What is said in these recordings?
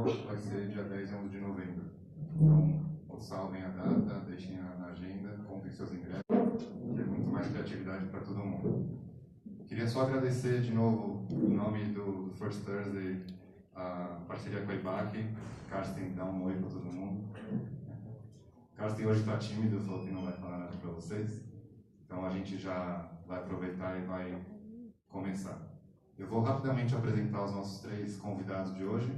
Festival vai ser dia 10 e 11 de novembro. Então, salvem a data, deixem na agenda, comprem seus ingressos, que é muito mais criatividade para todo mundo. Queria só agradecer de novo, em nome do First Thursday, a parceria com a IBAC. Karsten, dá um oi para todo mundo. Karsten hoje está tímido, falou que não vai falar nada para vocês. Então a gente já vai aproveitar e vai começar. Eu vou rapidamente apresentar os nossos 3 convidados de hoje.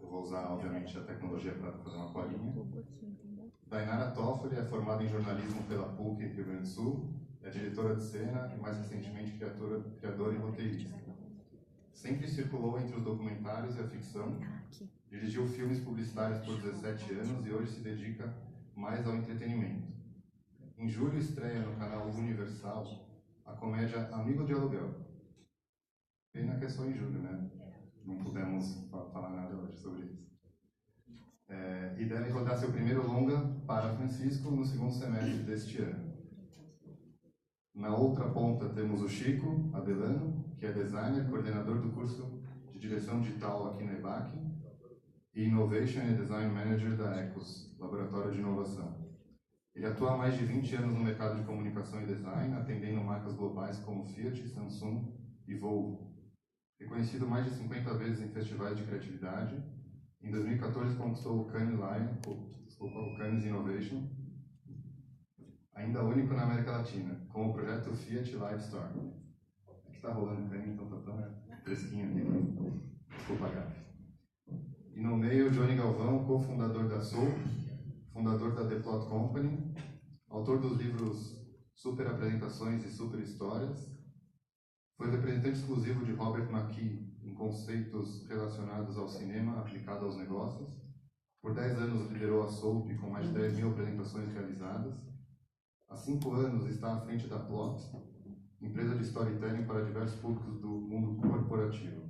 Eu vou usar, obviamente, a tecnologia para fazer uma colinha. Dainara Toffoli é formada em jornalismo pela PUC Rio Grande do Sul, é diretora de cena e, mais recentemente, criadora e roteirista. Sempre circulou entre os documentários e a ficção, dirigiu filmes publicitários por 17 anos e hoje se dedica mais ao entretenimento. Em julho estreia no canal Universal a comédia Amigo de Aluguel. Pena que é só em julho, né? Não pudemos falar nada hoje sobre isso. E deve rodar seu primeiro longa para Francisco no segundo semestre deste ano. Na outra ponta temos o Chico Adelano, que é designer, coordenador do curso de direção digital aqui na EBAC e Innovation and Design Manager da Ecos, Laboratório de Inovação. Ele atua há mais de 20 anos no mercado de comunicação e design, atendendo marcas globais como Fiat, Samsung e Volvo. Reconhecido mais de 50 vezes em festivais de criatividade, em 2014 conquistou o Cannes Innovation, ainda único na América Latina, com o projeto Fiat Live Store. Aqui está rolando o Cannes, então está tão fresquinho aqui. Desculpa, Gabi. E no meio, Johnny Galvão, cofundador da Soul, fundador da The Plot Company, autor dos livros Super Apresentações e Super Histórias, foi representante exclusivo de Robert McKee em conceitos relacionados ao cinema aplicado aos negócios. Por 10 anos liderou a Soap com mais de 10 mil apresentações realizadas. Há 5 anos está à frente da Plot, empresa de storytelling para diversos públicos do mundo corporativo.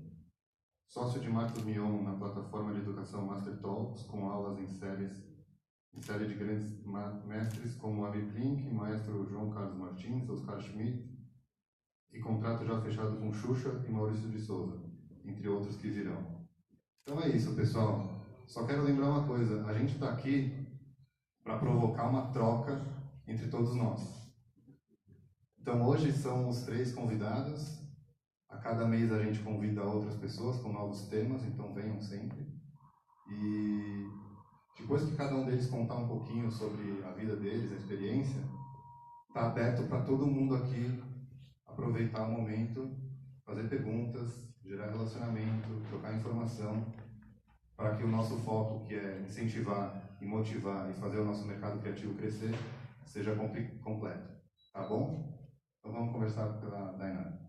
Sócio de Marcos Mion na plataforma de educação Master Talks, com aulas em série de grandes mestres como Abi Plink, maestro João Carlos Martins, Oscar Schmidt, e contrato já fechado com Xuxa e Maurício de Souza, entre outros que virão. Então é isso, pessoal. Só quero lembrar uma coisa, a gente está aqui para provocar uma troca entre todos nós. Então hoje são os 3 convidados. A cada mês a gente convida outras pessoas com novos temas, então venham sempre. E depois que cada um deles contar um pouquinho sobre a vida deles, a experiência, está aberto para todo mundo aqui aproveitar o momento, fazer perguntas, gerar relacionamento, trocar informação, para que o nosso foco, que é incentivar e motivar e fazer o nosso mercado criativo crescer, seja completo. Tá bom? Então vamos conversar pela Dainara.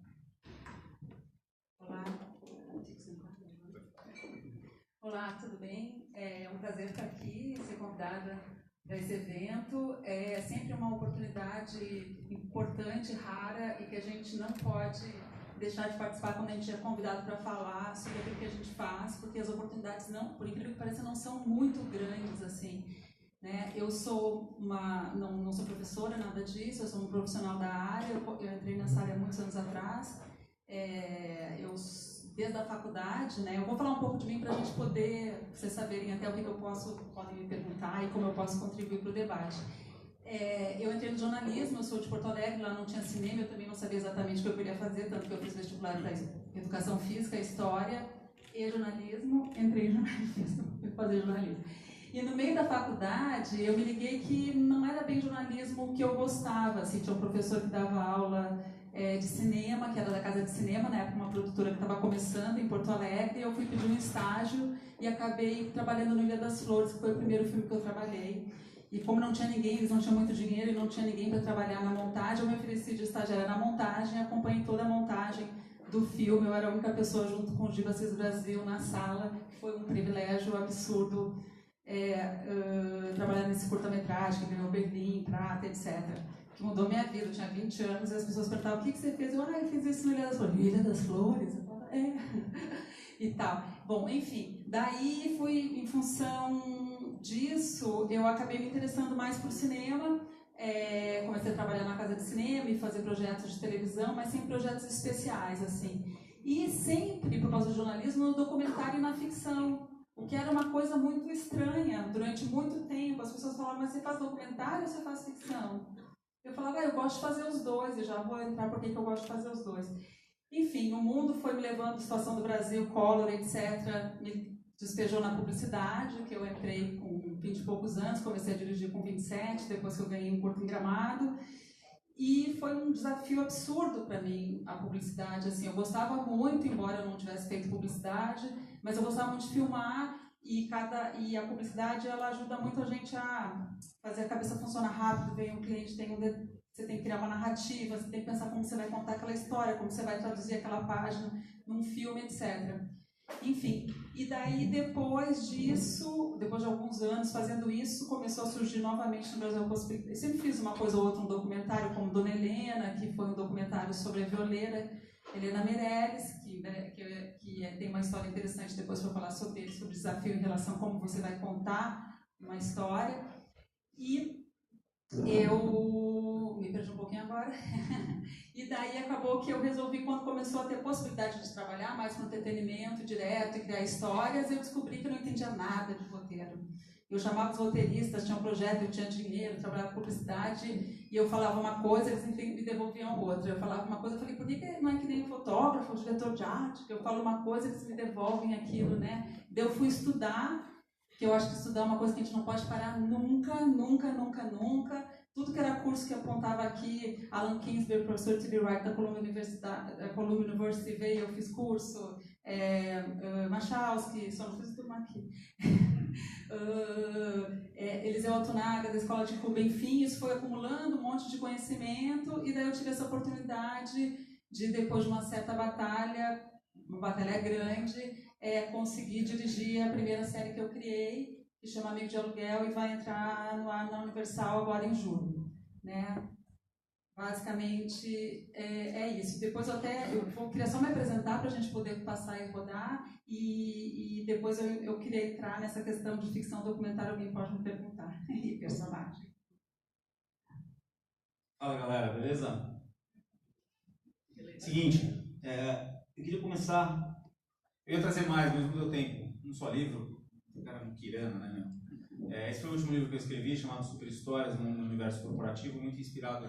Olá, tudo bem? É um prazer estar aqui, ser convidada para esse evento. É sempre uma oportunidade importante, rara, e que a gente não pode deixar de participar quando a gente é convidado para falar sobre aquilo que a gente faz, porque as oportunidades, não, por incrível que pareça, não são muito grandes assim. Né? Eu sou não sou professora, nada disso, eu sou um profissional da área, eu entrei nessa área há muitos anos atrás. Desde a faculdade, né? Eu vou falar um pouco de mim para a gente poder, vocês saberem até o que eu podem me perguntar e como eu posso contribuir para o debate. Eu entrei no jornalismo, eu sou de Porto Alegre, lá não tinha cinema, eu também não sabia exatamente o que eu queria fazer, tanto que eu fiz vestibular para educação física, história e jornalismo, entrei em jornalismo, fui fazer jornalismo. E no meio da faculdade, eu me liguei que não era bem jornalismo que eu gostava, assim, tinha um professor que dava aula de cinema, que era da Casa de Cinema, na época uma produtora que estava começando em Porto Alegre, e eu fui pedir um estágio e acabei trabalhando no Ilha das Flores, que foi o primeiro filme que eu trabalhei. E como não tinha ninguém, eles não tinham muito dinheiro e não tinha ninguém para trabalhar na montagem, eu me ofereci de estagiária na montagem, acompanhei toda a montagem do filme, eu era a única pessoa junto com o Giba Cis Brasil na sala, que foi um privilégio absurdo trabalhar nesse curta-metragem, que ganhou Berlim, Prata, etc. Que mudou minha vida, eu tinha 20 anos e as pessoas perguntavam, o que você fez? Eu fiz isso no Ilha das Flores. Ilha das Flores? Eu falava, e tal. Bom, enfim, daí fui, em função disso, eu acabei me interessando mais por cinema, comecei a trabalhar na Casa de Cinema e fazer projetos de televisão, mas sempre projetos especiais, assim. E sempre, por causa do jornalismo, no documentário e na ficção. O que era uma coisa muito estranha durante muito tempo. As pessoas falavam, mas você faz documentário ou você faz ficção? Eu falava, eu gosto de fazer os dois, eu já vou entrar por que eu gosto de fazer os dois. Enfim, o mundo foi me levando, a situação do Brasil, Collor, etc., me despejou na publicidade, que eu entrei com 20 e poucos anos, comecei a dirigir com 27, depois que eu ganhei um curto em Gramado. E foi um desafio absurdo para mim, a publicidade. Assim, eu gostava muito, embora eu não tivesse feito publicidade, mas eu gostava muito de filmar e a publicidade ela ajuda muito a gente a fazer a cabeça funcionar rápido. Vem um cliente, você tem que criar uma narrativa, você tem que pensar como você vai contar aquela história, como você vai traduzir aquela página num filme, etc. Enfim, e daí depois disso, depois de alguns anos fazendo isso, começou a surgir novamente no Brasil a possibilidade. Eu sempre fiz uma coisa ou outra, um documentário como Dona Helena, que foi um documentário sobre a violeira Helena Meirelles, que tem uma história interessante depois para falar sobre ele, sobre o desafio em relação a como você vai contar uma história. E eu me perdi um pouquinho agora. E daí acabou que eu resolvi, quando começou a ter possibilidade de trabalhar mais com entretenimento direto e criar histórias, eu descobri que eu não entendia nada de roteiro. Eu chamava os roteiristas, tinha um projeto, eu tinha dinheiro, trabalhava com publicidade, e eu falava uma coisa, eles me devolviam outra. Eu falava uma coisa, eu falei, por que não é que nem o fotógrafo, o diretor de arte, que eu falo uma coisa, eles me devolvem aquilo, né? Daí eu fui estudar, que eu acho que estudar é uma coisa que a gente não pode parar nunca, nunca, nunca, nunca. Tudo que era curso que apontava aqui, Alan Kingsbury, professor T.B. Wright da Columbia University veio, eu fiz curso, Machowski, só não fiz tudo aqui. Eliseu Altunaga, da Escola de Cuba, enfim, isso foi acumulando um monte de conhecimento, e daí eu tive essa oportunidade de, depois de uma certa batalha, uma batalha grande, conseguir dirigir a primeira série que eu criei, que chama Amigo de Aluguel, e vai entrar no ar na Universal agora em julho, né? Basicamente é isso. Depois eu queria só me apresentar para a gente poder passar e rodar, e depois eu queria entrar nessa questão de ficção documentária, alguém pode me perguntar, e personagem. Fala galera, beleza? Seguinte, eu queria começar, eu ia trazer mais, mas não deu tempo, um só livro, o cara me quirando, né, meu? Esse foi o último livro que eu escrevi, chamado Super Histórias no Universo Corporativo, muito inspirado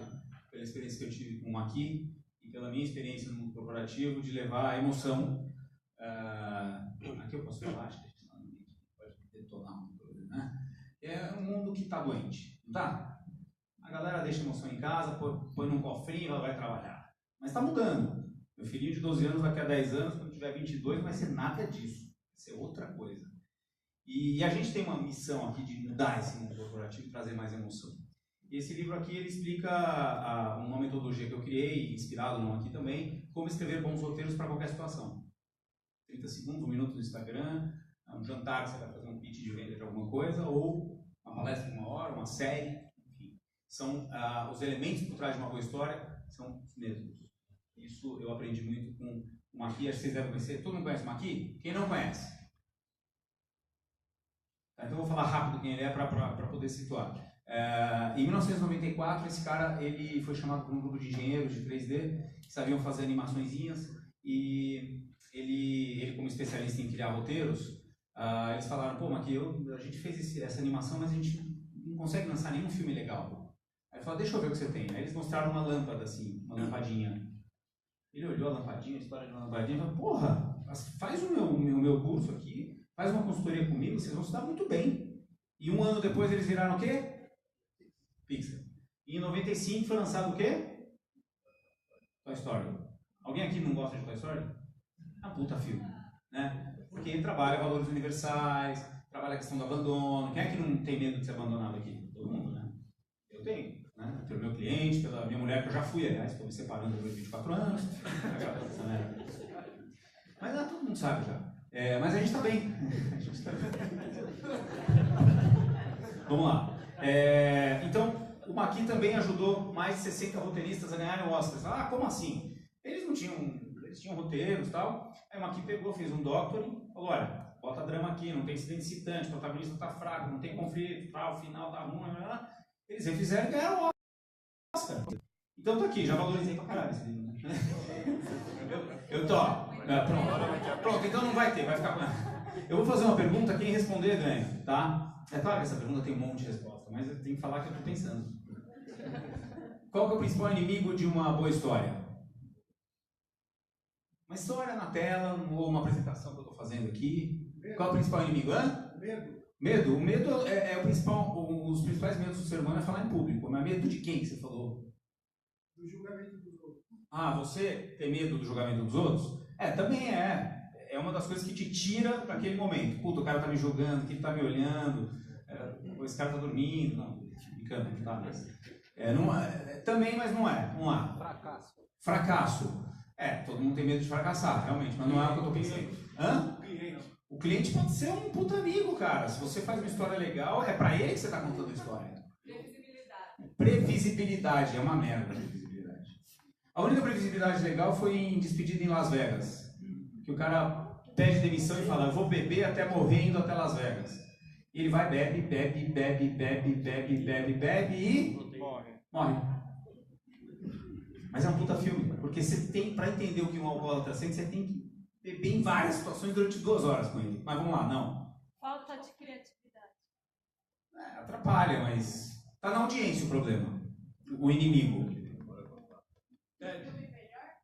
pela experiência que eu tive com o Maqui e pela minha experiência no mundo corporativo de levar a emoção. Aqui eu posso falar, acho que a gente pode detonar uma coisa, né? É um mundo que está doente, não está? A galera deixa a emoção em casa, põe num cofrinho e ela vai trabalhar. Mas está mudando. Meu filhinho de 12 anos, daqui a 10 anos, quando tiver 22, não vai ser nada disso. Vai ser outra coisa. E a gente tem uma missão aqui de mudar esse mundo corporativo e trazer mais emoção. E esse livro aqui, ele explica uma metodologia que eu criei, inspirado no aqui também, como escrever bons roteiros para qualquer situação. 30 segundos, 1 minuto no Instagram, um jantar que você vai fazer um pitch de venda de alguma coisa, ou uma palestra de 1 hora, uma série, enfim. São os elementos por trás de uma boa história, são os mesmos. Isso eu aprendi muito com o Maqui, acho que vocês devem conhecer. Todo mundo conhece o Maqui? Quem não conhece? Então eu vou falar rápido quem ele é para poder situar. Em 1994, esse cara ele foi chamado por um grupo de engenheiros de 3D que sabiam fazer animaçõezinhas, e ele como especialista em criar roteiros, eles falaram, pô, Maqui, a gente fez essa animação, mas a gente não consegue lançar nenhum filme legal. Aí ele falou, deixa eu ver o que você tem. Aí eles mostraram uma lâmpada assim, uma lampadinha. Ele olhou a lampadinha, a história de uma lampadinha, e falou, porra, faz o meu curso aqui, faz uma consultoria comigo, vocês vão se dar muito bem. E 1 ano depois eles viraram o quê? Pixar. E em 95 foi lançado o quê? Toy Story. Alguém aqui não gosta de Toy Story? Ah, puta filme, né? Porque ele trabalha valores universais, trabalha a questão do abandono. Quem é que não tem medo de ser abandonado aqui? Todo mundo, né? Eu tenho, né? Pelo meu cliente, pela minha mulher, que eu já fui, aliás, estou me separando depois de 24 anos. Mas todo mundo sabe já. Mas a gente está bem. Vamos lá. Então, o Maqui também ajudou mais de 60 roteiristas a ganharem o Oscar. Como assim? Eles tinham roteiros e tal. Aí o Maqui pegou, fez um doctoring, falou, olha, bota drama aqui, não tem incidente excitante, o protagonista está fraco, não tem conflito, o final tá ruim, eles refizeram e ganharam o Oscar. Então tá aqui, já valorizei pra caralho esse livro, né? Eu tô. Pronto, então não vai ter, vai ficar com... Eu vou fazer uma pergunta, quem responder ganha, tá? É claro que essa pergunta tem um monte de resposta, mas eu tenho que falar que eu estou pensando. Qual que é o principal inimigo de uma boa história? Uma história na tela, ou uma apresentação que eu estou fazendo aqui. Qual é o principal inimigo? Medo. Medo? O medo é o principal, os principais medos do ser humano é falar em público. Mas medo de quem que você falou? Do julgamento dos outros. Ah, você tem medo do julgamento dos outros? Também é. É uma das coisas que te tira daquele momento. Puta, o cara tá me julgando, que ele tá me olhando, esse cara tá dormindo. Não, brincando, não tá, mas... também, mas não é. Vamos lá. Fracasso. Todo mundo tem medo de fracassar, realmente, mas não é o que eu tô pensando. O cliente pode ser um puta amigo, cara. Se você faz uma história legal, é pra ele que você tá contando a história. Previsibilidade. É uma merda, previsibilidade. A única previsibilidade legal foi em Despedida em Las Vegas. Que o cara pede demissão e fala, eu vou beber até morrer indo até Las Vegas. E ele vai, bebe e... morre. Mas é um puta filme, porque você tem, pra entender o que um alcoólatra sente, você tem que beber em várias situações durante 2 horas com ele. Mas vamos lá, não. Falta de criatividade. Atrapalha, mas tá na audiência o problema. O inimigo.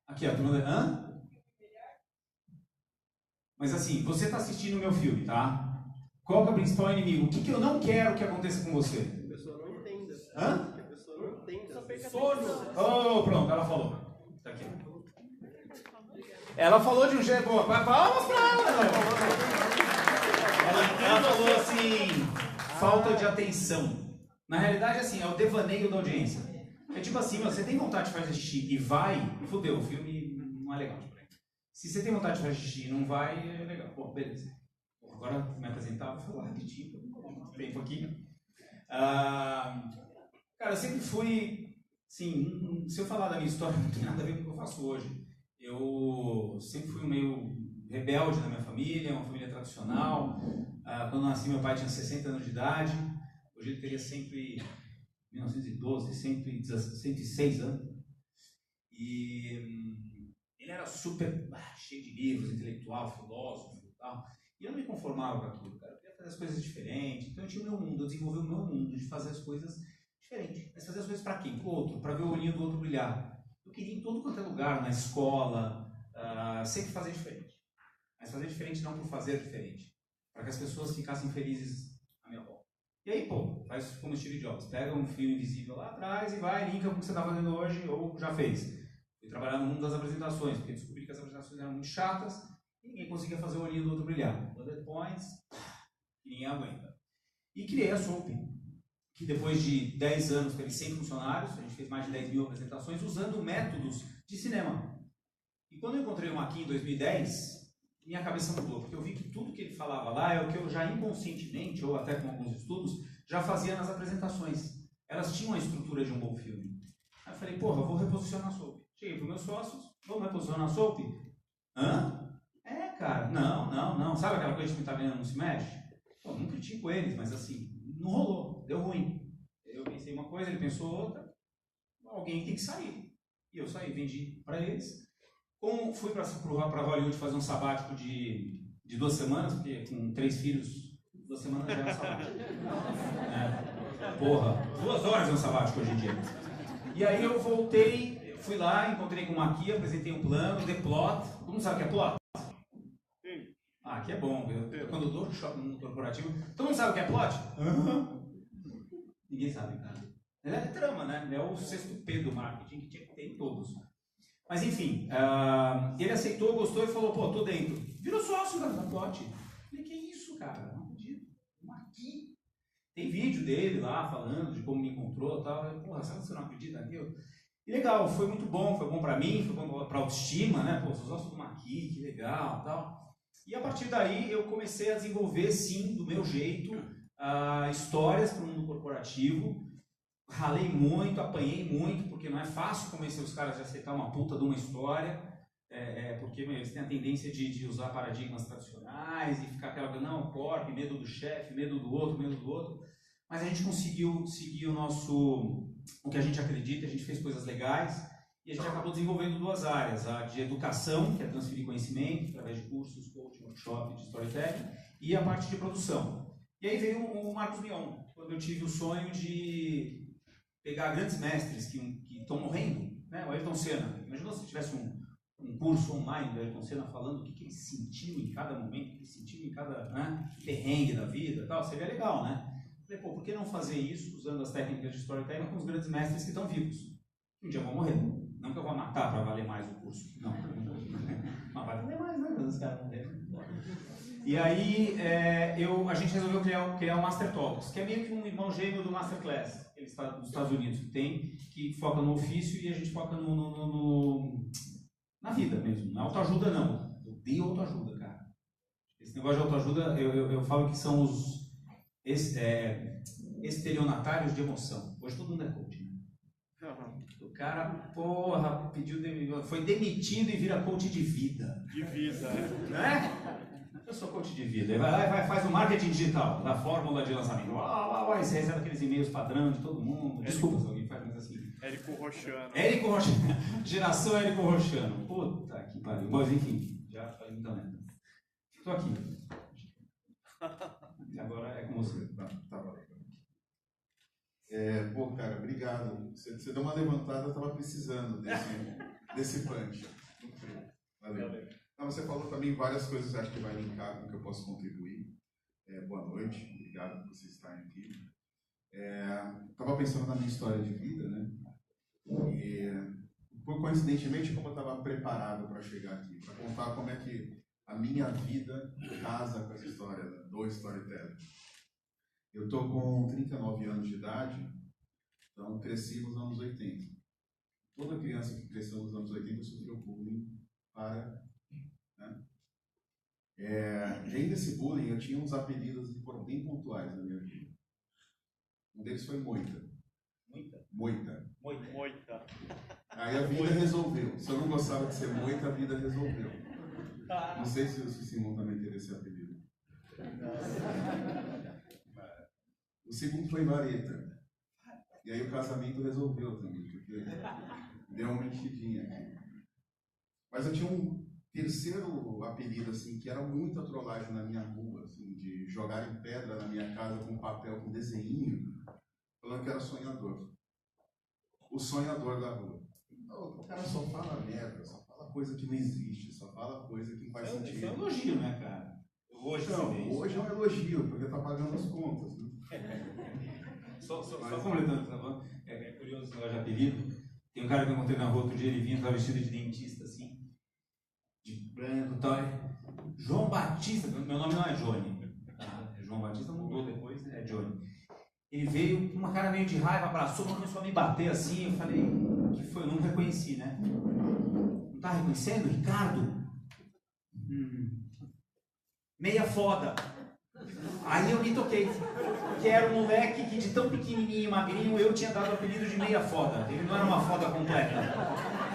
Aqui, ó, Mas assim, você tá assistindo o meu filme, tá? Qual que é o principal inimigo? O que eu não quero que aconteça com você? A pessoa não entenda. A pessoa não entenda. Oh, pronto, ela falou. Tá aqui. Ela falou de um jeito... Palmas pra ela! Ela falou assim... falta de atenção. Na realidade, assim, é o devaneio da audiência. É tipo assim, você tem vontade de fazer xixi e vai... fudeu, o filme não é legal. Se você tem vontade de fazer xixi e não vai, é legal. Bom, beleza. Agora me apresentar, vou falar rapidinho, tempo aqui. Cara, eu sempre fui, assim, se eu falar da minha história, não tem nada a ver com o que eu faço hoje. Eu sempre fui meio rebelde na minha família, uma família tradicional. Quando eu nasci, meu pai tinha 60 anos de idade. Hoje ele teria sempre 1912, 106 anos. E ele era super cheio de livros, intelectual, filósofo e tal. E eu não me conformava com aquilo, cara. Eu queria fazer as coisas diferentes. Então eu tinha o meu mundo, eu desenvolvi o meu mundo de fazer as coisas diferentes. Mas fazer as coisas para quem? Para o outro, para ver o olhinho do outro brilhar. Eu queria em todo quanto é lugar, na escola, sempre fazer diferente. Mas fazer diferente não por fazer diferente. Para que as pessoas ficassem felizes à minha volta. E aí, faz como Steve Jobs. Pega um fio invisível lá atrás e vai, linka com o que você está fazendo hoje ou já fez. Fui trabalhar no mundo das apresentações, porque descobri que as apresentações eram muito chatas e ninguém conseguia fazer o olhinho do outro brilhar. Bullet points, que ninguém aguenta. E criei a Soap, que depois de 10 anos, teve 100 funcionários, a gente fez mais de 10 mil apresentações usando métodos de cinema. E quando eu encontrei o Maqui em 2010, minha cabeça mudou, porque eu vi que tudo que ele falava lá é o que eu já inconscientemente, ou até com alguns estudos, já fazia nas apresentações. Elas tinham a estrutura de um bom filme. Aí eu falei, eu vou reposicionar a Soap. Cheguei para os meus sócios, vamos reposicionar a Soap? Cara, não. Sabe aquela coisa de que tá vendo não se mexe? Não critico eles, mas assim, não rolou, deu ruim. Eu pensei uma coisa, ele pensou outra, alguém tem que sair. E eu saí, vendi para eles. Como fui para Hollywood fazer um sabático de 2 semanas, porque com 3 filhos, 2 semanas já é um sabático. 2 horas é um sabático hoje em dia. E aí eu voltei, fui lá, encontrei com o Maqui, apresentei um plano, The Plot. Todo mundo sabe o que é plot? Sim. Aqui é bom. Quando eu dou shopping no corporativo, todo mundo sabe o que é plot? Ninguém sabe, cara. É trama, né? É o 6º P do marketing que tinha que ter em todos. Mas enfim, ele aceitou, gostou e falou, tô dentro. Virou sócio da plot. Falei, que isso, cara? Não acredito. Maqui. Tem vídeo dele lá falando de como me encontrou e tal. Sabe que você não acredita naquilo? E legal, foi muito bom, foi bom pra mim, foi bom pra autoestima, né? Os ossos do Maqui, que legal e tal. E a partir daí eu comecei a desenvolver, sim, do meu jeito, histórias para o mundo corporativo. Ralei muito, apanhei muito, porque não é fácil convencer os caras de aceitar uma puta de uma história, porque eles têm a tendência de usar paradigmas tradicionais e ficar aquela coisa, não, corp, medo do chefe, medo do outro. Mas a gente conseguiu seguir o que a gente acredita, a gente fez coisas legais E a gente acabou desenvolvendo duas áreas, a de educação, que é transferir conhecimento através de cursos, coaching, workshop, de storytelling, e a parte de produção. E aí veio o Marcos Mion, quando eu tive o sonho de pegar grandes mestres que estão morrendo, né? O Ayrton Senna. Imagina se tivesse um curso online do Ayrton Senna falando o que ele sentiu em cada momento, o que ele sentiu em cada, né, perrengue da vida, tal, seria legal, né? Falei, pô, por que não fazer isso usando as técnicas de storytelling com os grandes mestres que estão vivos? Um dia vão morrer. Não que eu vou matar para valer mais o curso. Não. Mas vai valer mais, né? Quando os caras morrerem. E aí a gente resolveu criar o Master Talks, que é meio que um irmão gêmeo do Masterclass, que ele está dos Estados Unidos, que foca no ofício e a gente foca na vida mesmo. Não é autoajuda, não. Eu odeio autoajuda, cara. Esse negócio de autoajuda, eu falo que são os estelionatários de emoção. Hoje todo mundo é coach, né? O cara, porra, foi demitido e vira coach de vida. De vida, né? Eu sou coach de vida. Ele vai lá e faz o marketing digital, da fórmula de lançamento. Você recebe aqueles e-mails padrão de todo mundo. Desculpa se alguém faz mais assim. Érico Roxano. Érico Roxano. Geração Érico Roxano. Puta que pariu. Mas enfim, já falei muita merda. Estou aqui. E agora é com você. Tá valendo. Pô, cara, obrigado. Você deu uma levantada, eu estava precisando desse punch. Valeu. Não, você falou também várias coisas que acho que vai linkar com o que eu posso contribuir. Boa noite, obrigado por vocês estarem aqui. Estava pensando na minha história de vida, né? E, coincidentemente, como eu estava preparado para chegar aqui, para contar como é que a minha vida casa com essa história do storytelling. Eu estou com 39 anos de idade, então cresci nos anos 80. Toda criança que cresceu nos anos 80 sofreu bullying né? E aí nesse bullying eu tinha uns apelidos que foram bem pontuais na minha vida. Um deles foi Moita. Moita. Aí a vida resolveu. Se eu não gostava de ser Moita, a vida resolveu. Não sei se o Simão também teve esse apelido. O segundo foi Vareta. E aí o casamento resolveu também, porque deu uma enchidinha. Mas eu tinha um terceiro apelido, assim, que era muita trollagem na minha rua, assim, de jogarem pedra na minha casa com papel, com desenho, falando que era sonhador. O sonhador da rua. Então, o cara só fala merda, só fala coisa que não existe, só fala coisa que não faz sentido. Isso é um elogio, né, cara? Hoje é um elogio, porque tá pagando as contas, né? Só completando, tá falando? É curioso esse negócio de apelido. Tem um cara que eu encontrei na rua outro dia, ele vinha, estava vestido de dentista, assim, de branco e tal. João Batista, meu nome não é Johnny, tá? João Batista mudou depois, é Johnny. Ele veio com uma cara meio de raiva, abraçou, começou a me bater assim. Eu falei, o que foi? Eu não reconheci, né? Não tá reconhecendo? Ricardo? Meia foda. Aí eu me toquei, que era um moleque que de tão pequenininho e magrinho eu tinha dado o apelido de meia foda. Ele não era uma foda completa,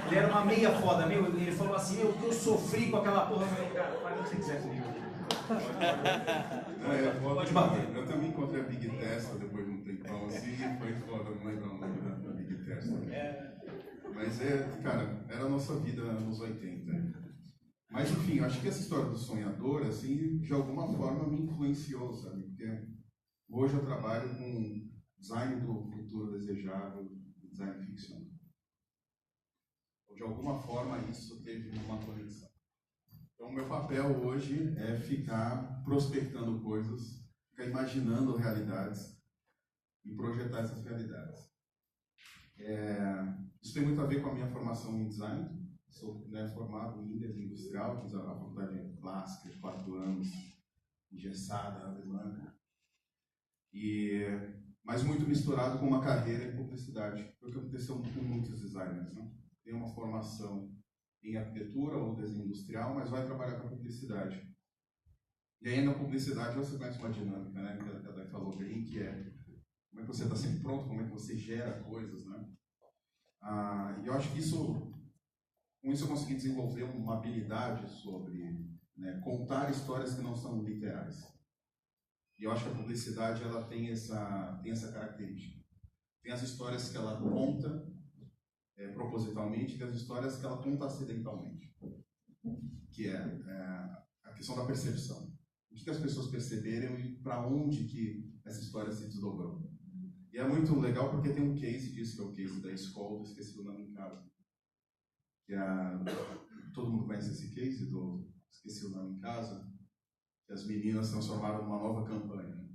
ele era uma meia foda. Ele falou assim, eu sofri com aquela porra. Eu falei, cara, faz o que você quiser comigo. Pode bater. Eu também encontrei a Big Testa depois de um tempão assim, e foi foda, não lembro o nome da Big Testa. Mas cara, era a nossa vida nos 80. Mas enfim, eu acho que essa história do sonhador, assim, de alguma forma me influenciou, sabe? Porque hoje eu trabalho com design do futuro desejável, design ficcional. De alguma forma isso teve uma conexão. Então o meu papel hoje é ficar prospectando coisas, ficar imaginando realidades e projetar essas realidades. Isso tem muito a ver com a minha formação em design. Sou formado em design industrial, fiz a faculdade clássica de 4 anos, engessada, alemã, mas muito misturado com uma carreira em publicidade, foi o que aconteceu com muitos designers, né? Tem uma formação em arquitetura ou desenho industrial, mas vai trabalhar com publicidade. E aí na publicidade você conhece uma dinâmica, né, que a Dai falou bem, que é como é que você está sempre pronto, como é que você gera coisas, né? E eu acho que com isso eu consegui desenvolver uma habilidade sobre, né, contar histórias que não são literais. E eu acho que a publicidade ela tem essa característica. Tem as histórias que ela conta propositalmente das histórias que ela conta acidentalmente, que é a questão da percepção. O que as pessoas perceberam e para onde que essa história se desdobrou. E é muito legal porque tem um case disso, que é o case da escola, esqueci o nome em casa. Que todo mundo conhece esse case do esqueci o nome em casa, que as meninas transformaram numa nova campanha.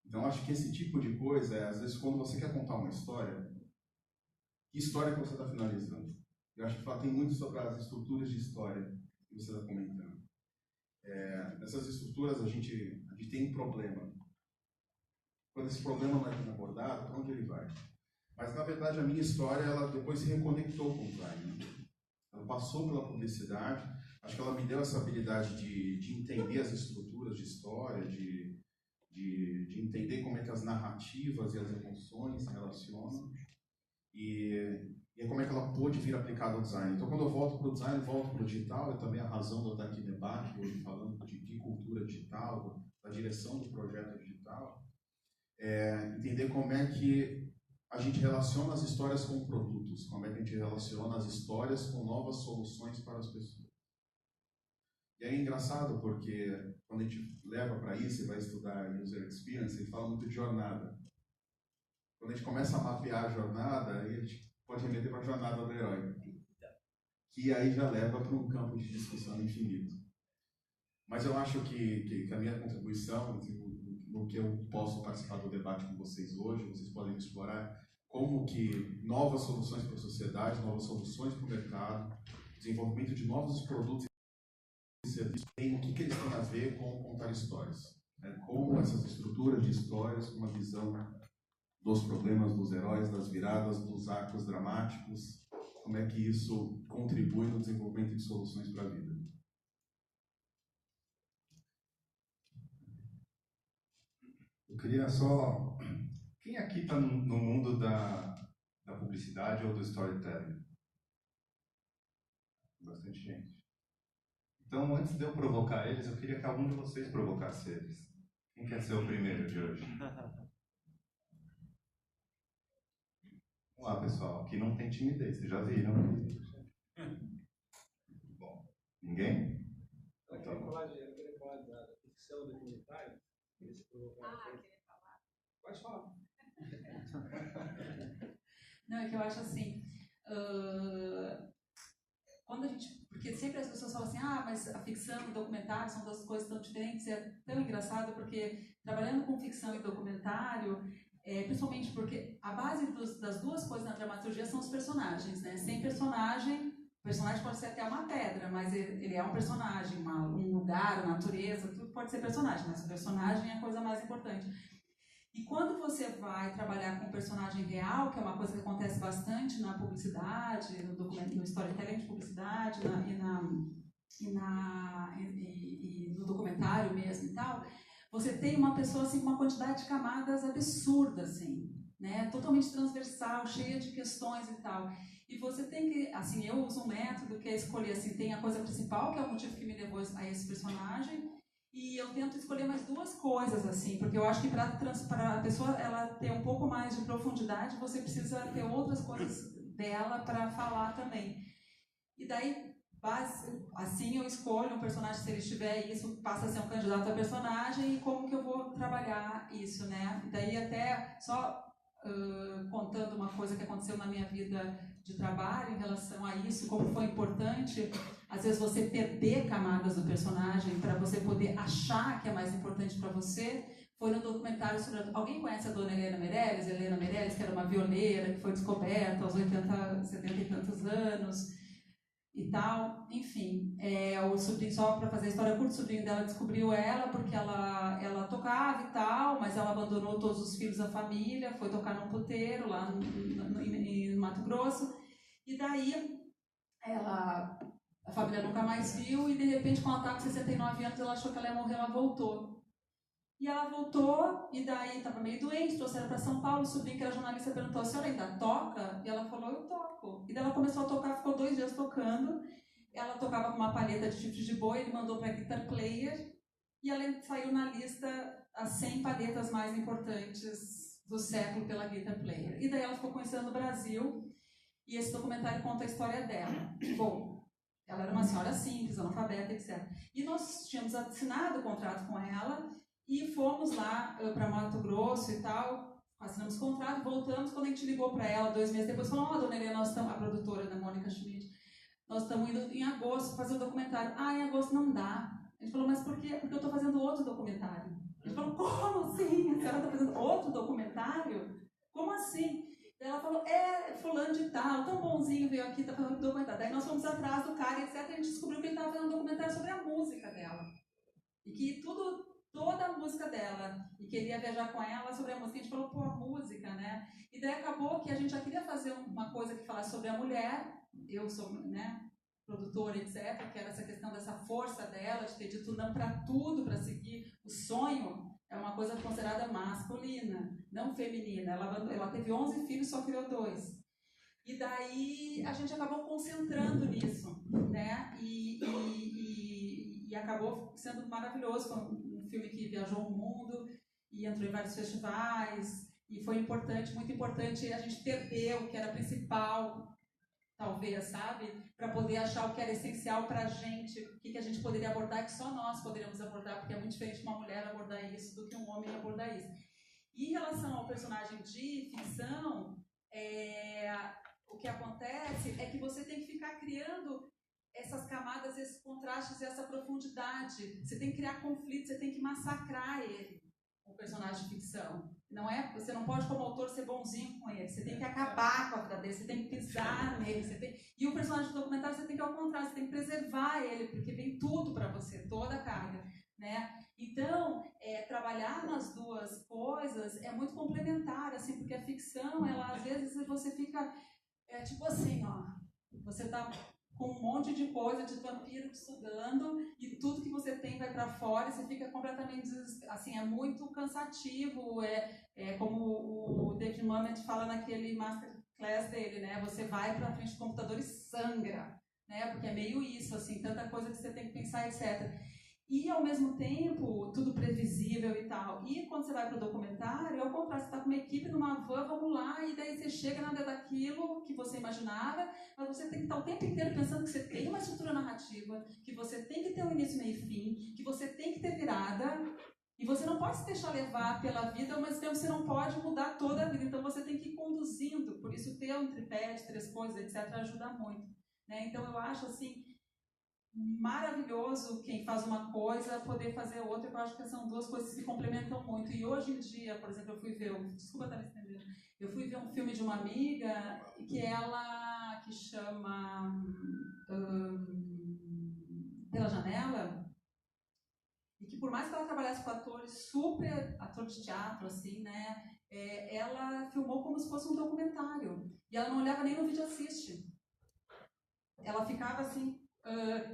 Então acho que esse tipo de coisa às vezes quando você quer contar uma história, que história que você está finalizando? Eu acho que tem muito sobre as estruturas de história que você está comentando. Nessas estruturas a gente tem um problema. Quando esse problema não é bem abordado, para onde ele vai? Mas na verdade a minha história ela depois se reconectou com o crime. Ela passou pela publicidade. Acho que ela me deu essa habilidade de entender as estruturas de história, de entender como é que as narrativas e as emoções se relacionam e como é que ela pôde vir aplicada ao design. Então, quando eu volto para o design, volto para o digital, é também a razão de eu estar aqui no debate, hoje falando de cultura digital, da direção do projeto digital, entender como é que a gente relaciona as histórias com produtos, como é que a gente relaciona as histórias com novas soluções para as pessoas. E é engraçado porque quando a gente leva para isso e vai estudar User Experience, a gente fala muito de jornada. Quando a gente começa a mapear a jornada, aí a gente pode remeter para a jornada do herói, que aí já leva para um campo de discussão infinito. Mas eu acho que a minha contribuição, no que eu posso participar do debate com vocês hoje, vocês podem explorar como que novas soluções para a sociedade, novas soluções para o mercado, desenvolvimento de novos produtos e serviços, o que eles têm a ver com contar histórias. Como essas estruturas de histórias, com uma visão dos problemas dos heróis, das viradas, dos arcos dramáticos, como é que isso contribui no desenvolvimento de soluções para a vida. Eu queria só... Quem aqui está no mundo da publicidade ou do storytelling? Bastante gente. Então, antes de eu provocar eles, eu queria que algum de vocês provocasse eles. Quem quer ser o primeiro de hoje? Vamos lá, pessoal. Aqui não tem timidez, vocês já viram. Bom, ninguém? Eu queria falar da ficção documentário. querer falar. Pode falar. Não, é que eu acho assim, quando a gente, porque sempre as pessoas falam assim, mas a ficção e o documentário são duas coisas tão diferentes, é tão engraçado porque trabalhando com ficção e documentário, principalmente porque a base das duas coisas na dramaturgia são os personagens, né? Sem personagem, o personagem pode ser até uma pedra, mas ele é um personagem, um lugar, a natureza, tudo pode ser personagem, mas o personagem é a coisa mais importante. E quando você vai trabalhar com um personagem real, que é uma coisa que acontece bastante na publicidade, no storytelling de publicidade e no documentário mesmo e tal, você tem uma pessoa assim, com uma quantidade de camadas absurda, assim, né? Totalmente transversal, cheia de questões e tal. E você tem que, assim, eu uso um método que é escolher, assim, tem a coisa principal, que é o motivo que me levou a esse personagem, e eu tento escolher mais duas coisas, assim, porque eu acho que para a pessoa ela ter um pouco mais de profundidade, você precisa ter outras coisas dela para falar também. E daí, assim, eu escolho um personagem, se ele estiver isso, passa a ser um candidato a personagem, e como que eu vou trabalhar isso, né? E daí até, só contando uma coisa que aconteceu na minha vida de trabalho em relação a isso, como foi importante, às vezes você perder camadas do personagem para você poder achar que é mais importante para você, foi no documentário sobre... Alguém conhece a dona Helena Meirelles, que era uma violeira, que foi descoberta aos 80, 70 e tantos anos e tal. Enfim, o sobrinho, só para fazer a história curta, o sobrinho dela descobriu ela porque ela tocava e tal, mas ela abandonou todos os filhos da família, foi tocar num puteiro lá em Mato Grosso, e daí a família nunca mais viu, e de repente, quando ela estava com 69 anos, ela achou que ela ia morrer, ela voltou. E ela voltou, e daí estava meio doente, trouxeram para São Paulo, o sobrinho que era jornalista perguntou, a senhora ainda toca? E ela falou, eu toco. E daí ela começou a tocar, ficou 2 dias tocando, ela tocava com uma palheta de chifre de boi, ele mandou para a Guitar Player, e ela saiu na lista as 100 palhetas mais importantes do século pela Guitar Player. E daí ela ficou conhecendo o Brasil, e esse documentário conta a história dela. Bom, ela era uma senhora simples, analfabeta, etc. E nós tínhamos assinado o contrato com ela e fomos lá para Mato Grosso e tal, assinamos o contrato, voltamos. Quando a gente ligou para ela 2 meses depois, falou: ó, dona Helena, nós estamos, a produtora da Mônica Schmidt, nós estamos indo em agosto fazer o documentário. Ah, em agosto não dá. A gente falou: mas por quê? Porque eu estou fazendo outro documentário. A gente falou: como assim? A senhora está fazendo outro documentário? Como assim? Daí ela falou: fulano de tal, tão bonzinho, veio aqui, tá fazendo documentário. Daí nós fomos atrás do cara, etc. E a gente descobriu que ele estava fazendo um documentário sobre a música dela. E que toda a música dela, e queria viajar com ela sobre a música. A gente falou: pô, a música, né? E daí acabou que a gente já queria fazer uma coisa que falasse sobre a mulher. Eu sou, né, produtora, etc., que era essa questão dessa força dela, de ter dito não para tudo, para seguir o sonho. É uma coisa considerada masculina, não feminina. Ela teve 11 filhos, só criou 2. E daí a gente acabou concentrando nisso, né? E acabou sendo maravilhoso. Foi um filme que viajou o mundo e entrou em vários festivais. E foi importante, muito importante. A gente perdeu o que era principal, talvez, sabe? Para poder achar o que era essencial para a gente, o que a gente poderia abordar, que só nós poderíamos abordar, porque é muito diferente uma mulher abordar isso do que um homem abordar isso. E em relação ao personagem de ficção, o que acontece é que você tem que ficar criando essas camadas, esses contrastes, essa profundidade. Você tem que criar conflitos, você tem que massacrar ele, o personagem de ficção. Você não pode, como autor, ser bonzinho com ele. Você tem que acabar com a vida dele, você tem que pisar nele. E o personagem do documentário, você tem que, ao contrário, você tem que preservar ele, porque vem tudo para você, toda a carga, né? Então, trabalhar nas duas coisas é muito complementar, assim, porque a ficção, ela, às vezes, você fica, tipo assim, ó, você tá com um monte de coisa de vampiro te sugando e tudo que você tem vai para fora e você fica completamente, assim, é muito cansativo, como o David Mamet fala naquele masterclass dele, né? Você vai para frente do computador e sangra, né? Porque é meio isso, assim, tanta coisa que você tem que pensar, etc. E, ao mesmo tempo, tudo previsível e tal. E quando você vai para o documentário, ao contrário, você está com uma equipe numa van, vamos lá, e daí você chega nada daquilo que você imaginava, mas você tem que estar o tempo inteiro pensando que você tem uma estrutura narrativa, que você tem que ter um início, meio e fim, que você tem que ter virada, e você não pode se deixar levar pela vida, ao mesmo tempo você não pode mudar toda a vida, então você tem que ir conduzindo. Por isso, ter um tripé de 3 coisas, etc., ajuda muito, né? Então, eu acho, assim, maravilhoso quem faz uma coisa poder fazer outra. Eu acho que são 2 coisas que se complementam muito. E hoje em dia, por exemplo, eu fui ver um filme de uma amiga que chama Pela Janela, e que, por mais que ela trabalhasse com atores super ator de teatro, assim, né, ela filmou como se fosse um documentário, e ela não olhava nem no vídeo assiste. Ela ficava assim,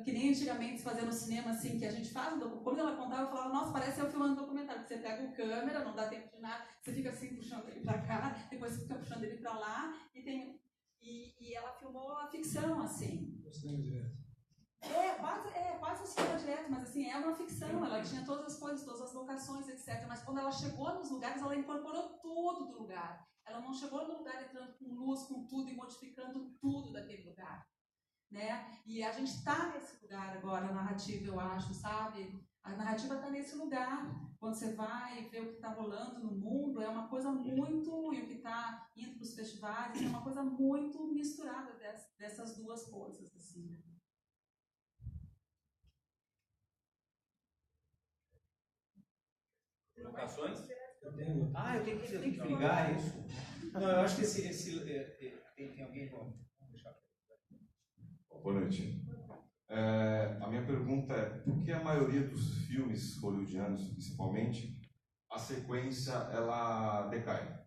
que nem antigamente se fazia no cinema, assim, que a gente faz. Quando ela contava, eu falava: nossa, parece eu filmando documentário. Você pega o câmera, não dá tempo de nada, você fica assim puxando ele pra cá, depois você fica puxando ele pra lá, e ela filmou a ficção, assim. Quase um cinema direto, mas assim, é uma ficção. Ela tinha todas as coisas, todas as locações, etc. Mas quando ela chegou nos lugares, ela incorporou tudo do lugar. Ela não chegou no lugar entrando com luz, com tudo e modificando tudo daquele lugar, né? E a gente está nesse lugar agora, a narrativa, eu acho, sabe? A narrativa está nesse lugar. Quando você vai ver o que está rolando no mundo, é uma coisa muito... E o que está indo para os festivais, é uma coisa muito misturada dessas 2 coisas, assim. Colocações? Eu tenho que ligar isso. Não, eu acho que tem alguém bom. Vamos deixar. Boa noite. A minha pergunta é: por que a maioria dos filmes hollywoodianos, principalmente, a sequência ela decai?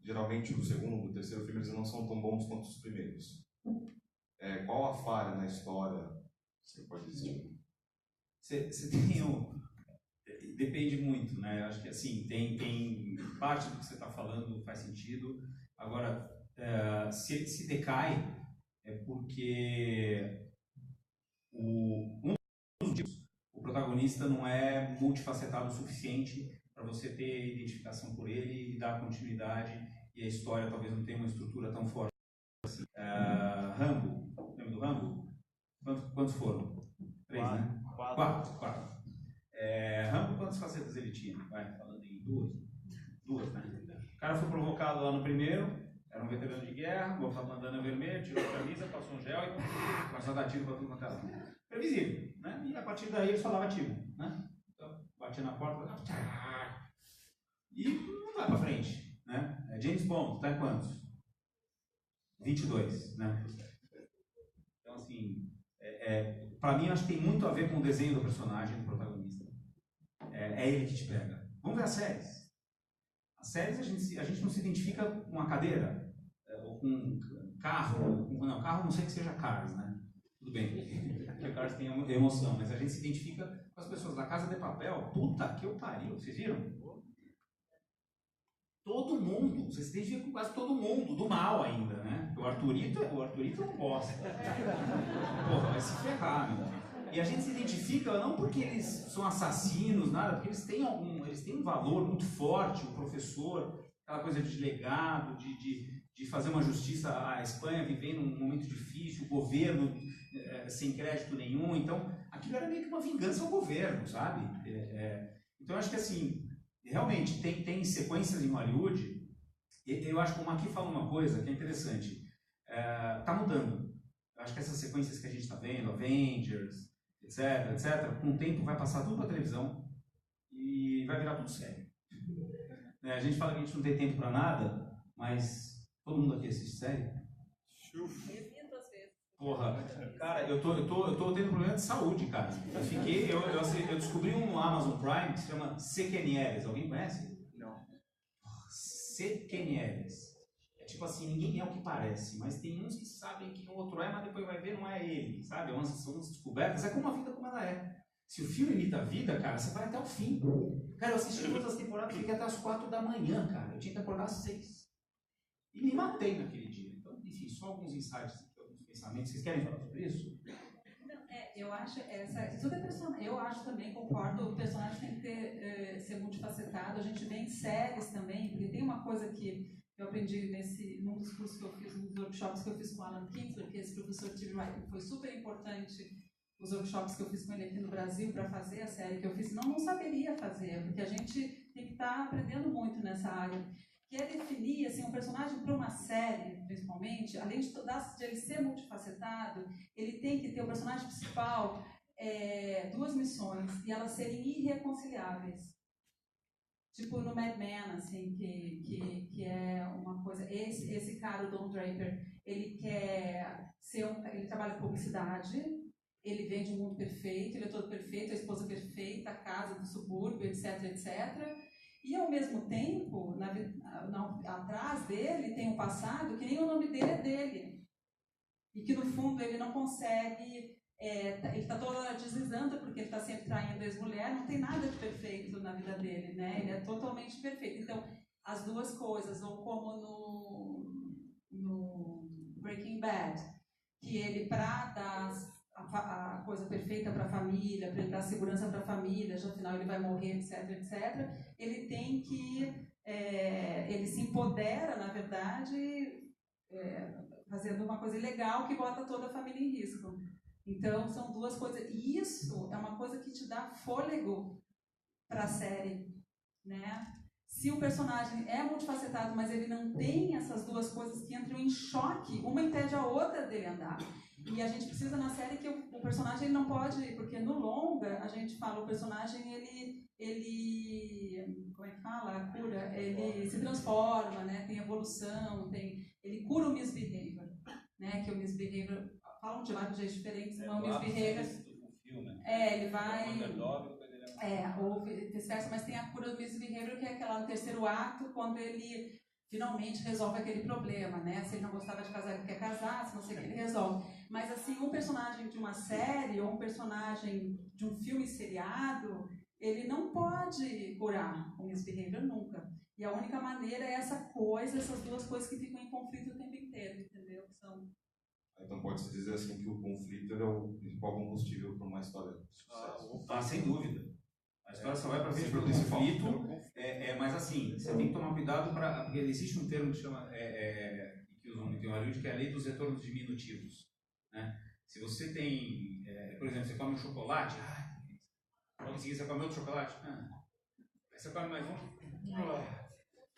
Geralmente o segundo, o terceiro filme, eles não são tão bons quanto os primeiros. Qual a falha na história que pode existir? Você tem depende muito, né? Eu acho que assim, tem parte do que você está falando faz sentido. Agora, se decai, é porque o protagonista não é multifacetado o suficiente para você ter identificação por ele e dar continuidade, e a história talvez não tenha uma estrutura tão forte assim. Rambo, lembra do Rambo? Quantos foram? 3, né? 4. Rambo, quantas facetas ele tinha? Vai, falando em duas, né? O cara foi provocado lá no primeiro, era um veterano de guerra, botou a bandana vermelha, tirou a camisa, passou um gel e começou a dar tiro para tudo quanto era lado. Previsível, né? E a partir daí ele só dava tiro, né? Então, batia na porta e não vai para frente, né? James Bond, tá em quantos? 22, né? Então, assim, para mim, acho que tem muito a ver com o desenho do personagem, do protagonista. É ele que te pega. Vamos ver as séries. As séries a gente não se identifica com a cadeira, ou com um carro, não, carro não sei que seja Cars, né? Tudo bem, porque o Cars tem emoção, mas a gente se identifica com as pessoas da Casa de Papel. Puta que eu pariu, vocês viram? Todo mundo, você se identifica com quase todo mundo, do mal ainda, né? O Arthurito não gosta. Porra, vai se ferrar, meu. E a gente se identifica não porque eles são assassinos, nada, porque eles têm um valor muito forte, o professor, aquela coisa de legado, de fazer uma justiça. A Espanha vivendo um momento difícil, o governo sem crédito nenhum, então aquilo era meio que uma vingança ao governo, sabe? Então eu acho que assim, realmente tem sequências em Hollywood. Eu acho que o Maqui fala uma coisa que é interessante, tá mudando. Eu acho que essas sequências que a gente está vendo, Avengers, etc, com o tempo vai passar tudo para televisão e vai virar tudo sério. A gente fala que a gente não tem tempo para nada, mas todo mundo aqui assiste série? Porra, cara, eu tô tendo problema de saúde, cara. Eu descobri um no Amazon Prime que se chama Sequenieres. Alguém conhece? Não. Sequenieres. É tipo assim, ninguém é o que parece, mas tem uns que sabem que o outro é, mas depois vai ver, não é ele, sabe? São umas descobertas, é como a vida como ela é. Se o filme imita a vida, cara, você vai até o fim. Cara, eu assisti todas as temporadas, fiquei até as 4 da manhã, cara. Eu tinha que acordar às 6. E me matei naquele dia. Então, enfim, só alguns insights, alguns pensamentos. Vocês querem falar sobre isso? Eu acho eu acho também, concordo, o personagem tem que ser multifacetado. A gente vê em séries também, porque tem uma coisa que eu aprendi num dos cursos que eu fiz, nos workshops que eu fiz com o Alan Kinsler, que esse professor Steve Wright, foi super importante. Os workshops que eu fiz com ele aqui no Brasil para fazer a série que eu fiz, não saberia fazer, porque a gente tem que estar aprendendo muito nessa área, que é definir assim, um personagem para uma série, principalmente, além de ele ser multifacetado, ele tem que ter o personagem principal, 2 missões, e elas serem irreconciliáveis. Tipo no Mad Men, assim, que é uma coisa... Esse cara, o Don Draper, ele quer ser ele trabalha com publicidade, ele vende um mundo perfeito, ele é todo perfeito, a esposa perfeita, a casa do subúrbio, etc, etc. E, ao mesmo tempo, atrás dele tem um passado que nem o nome dele é dele. E que, no fundo, ele não consegue... ele está toda hora deslizando porque ele está sempre traindo a ex-mulher, não tem nada de perfeito na vida dele, né? Ele é totalmente perfeito. Então, as duas coisas, ou como no Breaking Bad, que ele, para dar a coisa perfeita para a família, para ele dar segurança para a família, já afinal ele vai morrer, etc, etc, ele tem que... ele se empodera, na verdade, fazendo uma coisa ilegal que bota toda a família em risco. Então, são duas coisas. E isso é uma coisa que te dá fôlego para a série, né? Se o personagem é multifacetado, mas ele não tem essas duas coisas que entram em choque, uma impede a outra dele andar. E a gente precisa na série que o personagem ele não pode, porque no longa a gente fala, o personagem ele como é que fala? A cura, ele se transforma, né? Tem evolução, ele cura o misbehavior, né? Que o misbehavior, falam de vários jeitos diferentes, não é o misbehavior. Ele vai... ou vice-versa, mas tem a cura do misbehavior, que é aquela no terceiro ato, quando ele finalmente resolve aquele problema, né? Se ele não gostava de casar, ele quer casar, se não sei o que, ele resolve. Mas, assim, um personagem de uma série ou um personagem de um filme seriado, ele não pode curar o misbehavior nunca. E a única maneira é essas duas coisas que ficam em conflito o tempo inteiro, entendeu? Então pode-se dizer assim que o conflito é o principal combustível para uma história de sucesso. Sem dúvida. história só vai para frente Sempre pelo o conflito, mas assim, você tem que tomar cuidado porque existe um termo que chama, que usam muito em Hollywood, que é a lei dos retornos diminutivos, né? Se você tem, por exemplo, você come um chocolate, logo em seguida você come outro chocolate, aí você come mais um,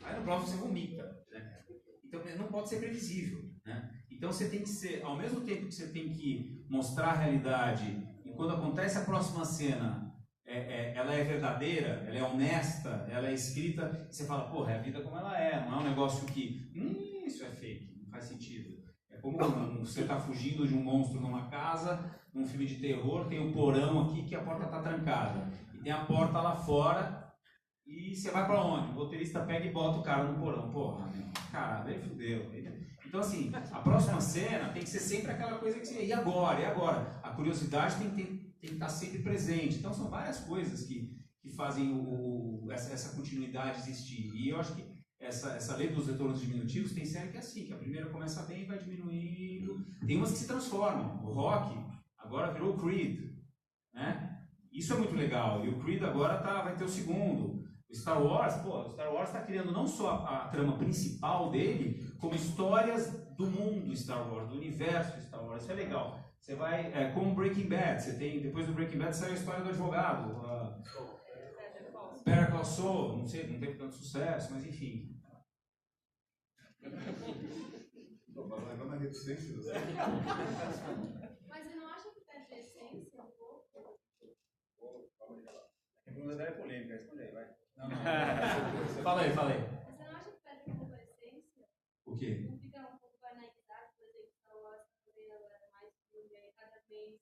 aí no próximo você vomita, né? Então não pode ser previsível, né? Então você tem que ser, ao mesmo tempo que você tem que mostrar a realidade, e quando acontece a próxima cena, ela é verdadeira, ela é honesta, ela é escrita, você fala, porra, é a vida como ela é, não é um negócio que, isso é fake, não faz sentido. É como você está fugindo de um monstro numa casa, num filme de terror, tem um porão aqui que a porta está trancada, e tem a porta lá fora, e você vai para onde? O roteirista pega e bota o cara no porão, porra, meu, caralho, aí fudeu. Então assim, a próxima cena tem que ser sempre aquela coisa que você, e agora? E agora? A curiosidade tem que estar sempre presente. Então são várias coisas que fazem essa continuidade existir. E eu acho que essa lei dos retornos diminutivos tem série que é assim, que a primeira começa bem e vai diminuindo. Tem umas que se transformam. O Rock agora virou o Creed, né? Isso é muito legal. E o Creed agora vai ter o segundo. O Star Wars está criando não só a trama principal dele, como histórias do mundo Star Wars, do universo Star Wars. Isso é legal. Você vai, como Breaking Bad, você tem, depois do Breaking Bad saiu a história do advogado, Better Call Saul, não sei, não teve tanto sucesso, mas enfim. Mas você não acha que perde a essência um pouco? A pergunta dela é polêmica, responde aí, vai. Fala aí. Mas você não acha que perde um pouco a essência? O quê? Não fica um pouco banalizado, por exemplo, Star Wars está fazendo agora mais filme, aí cada mês,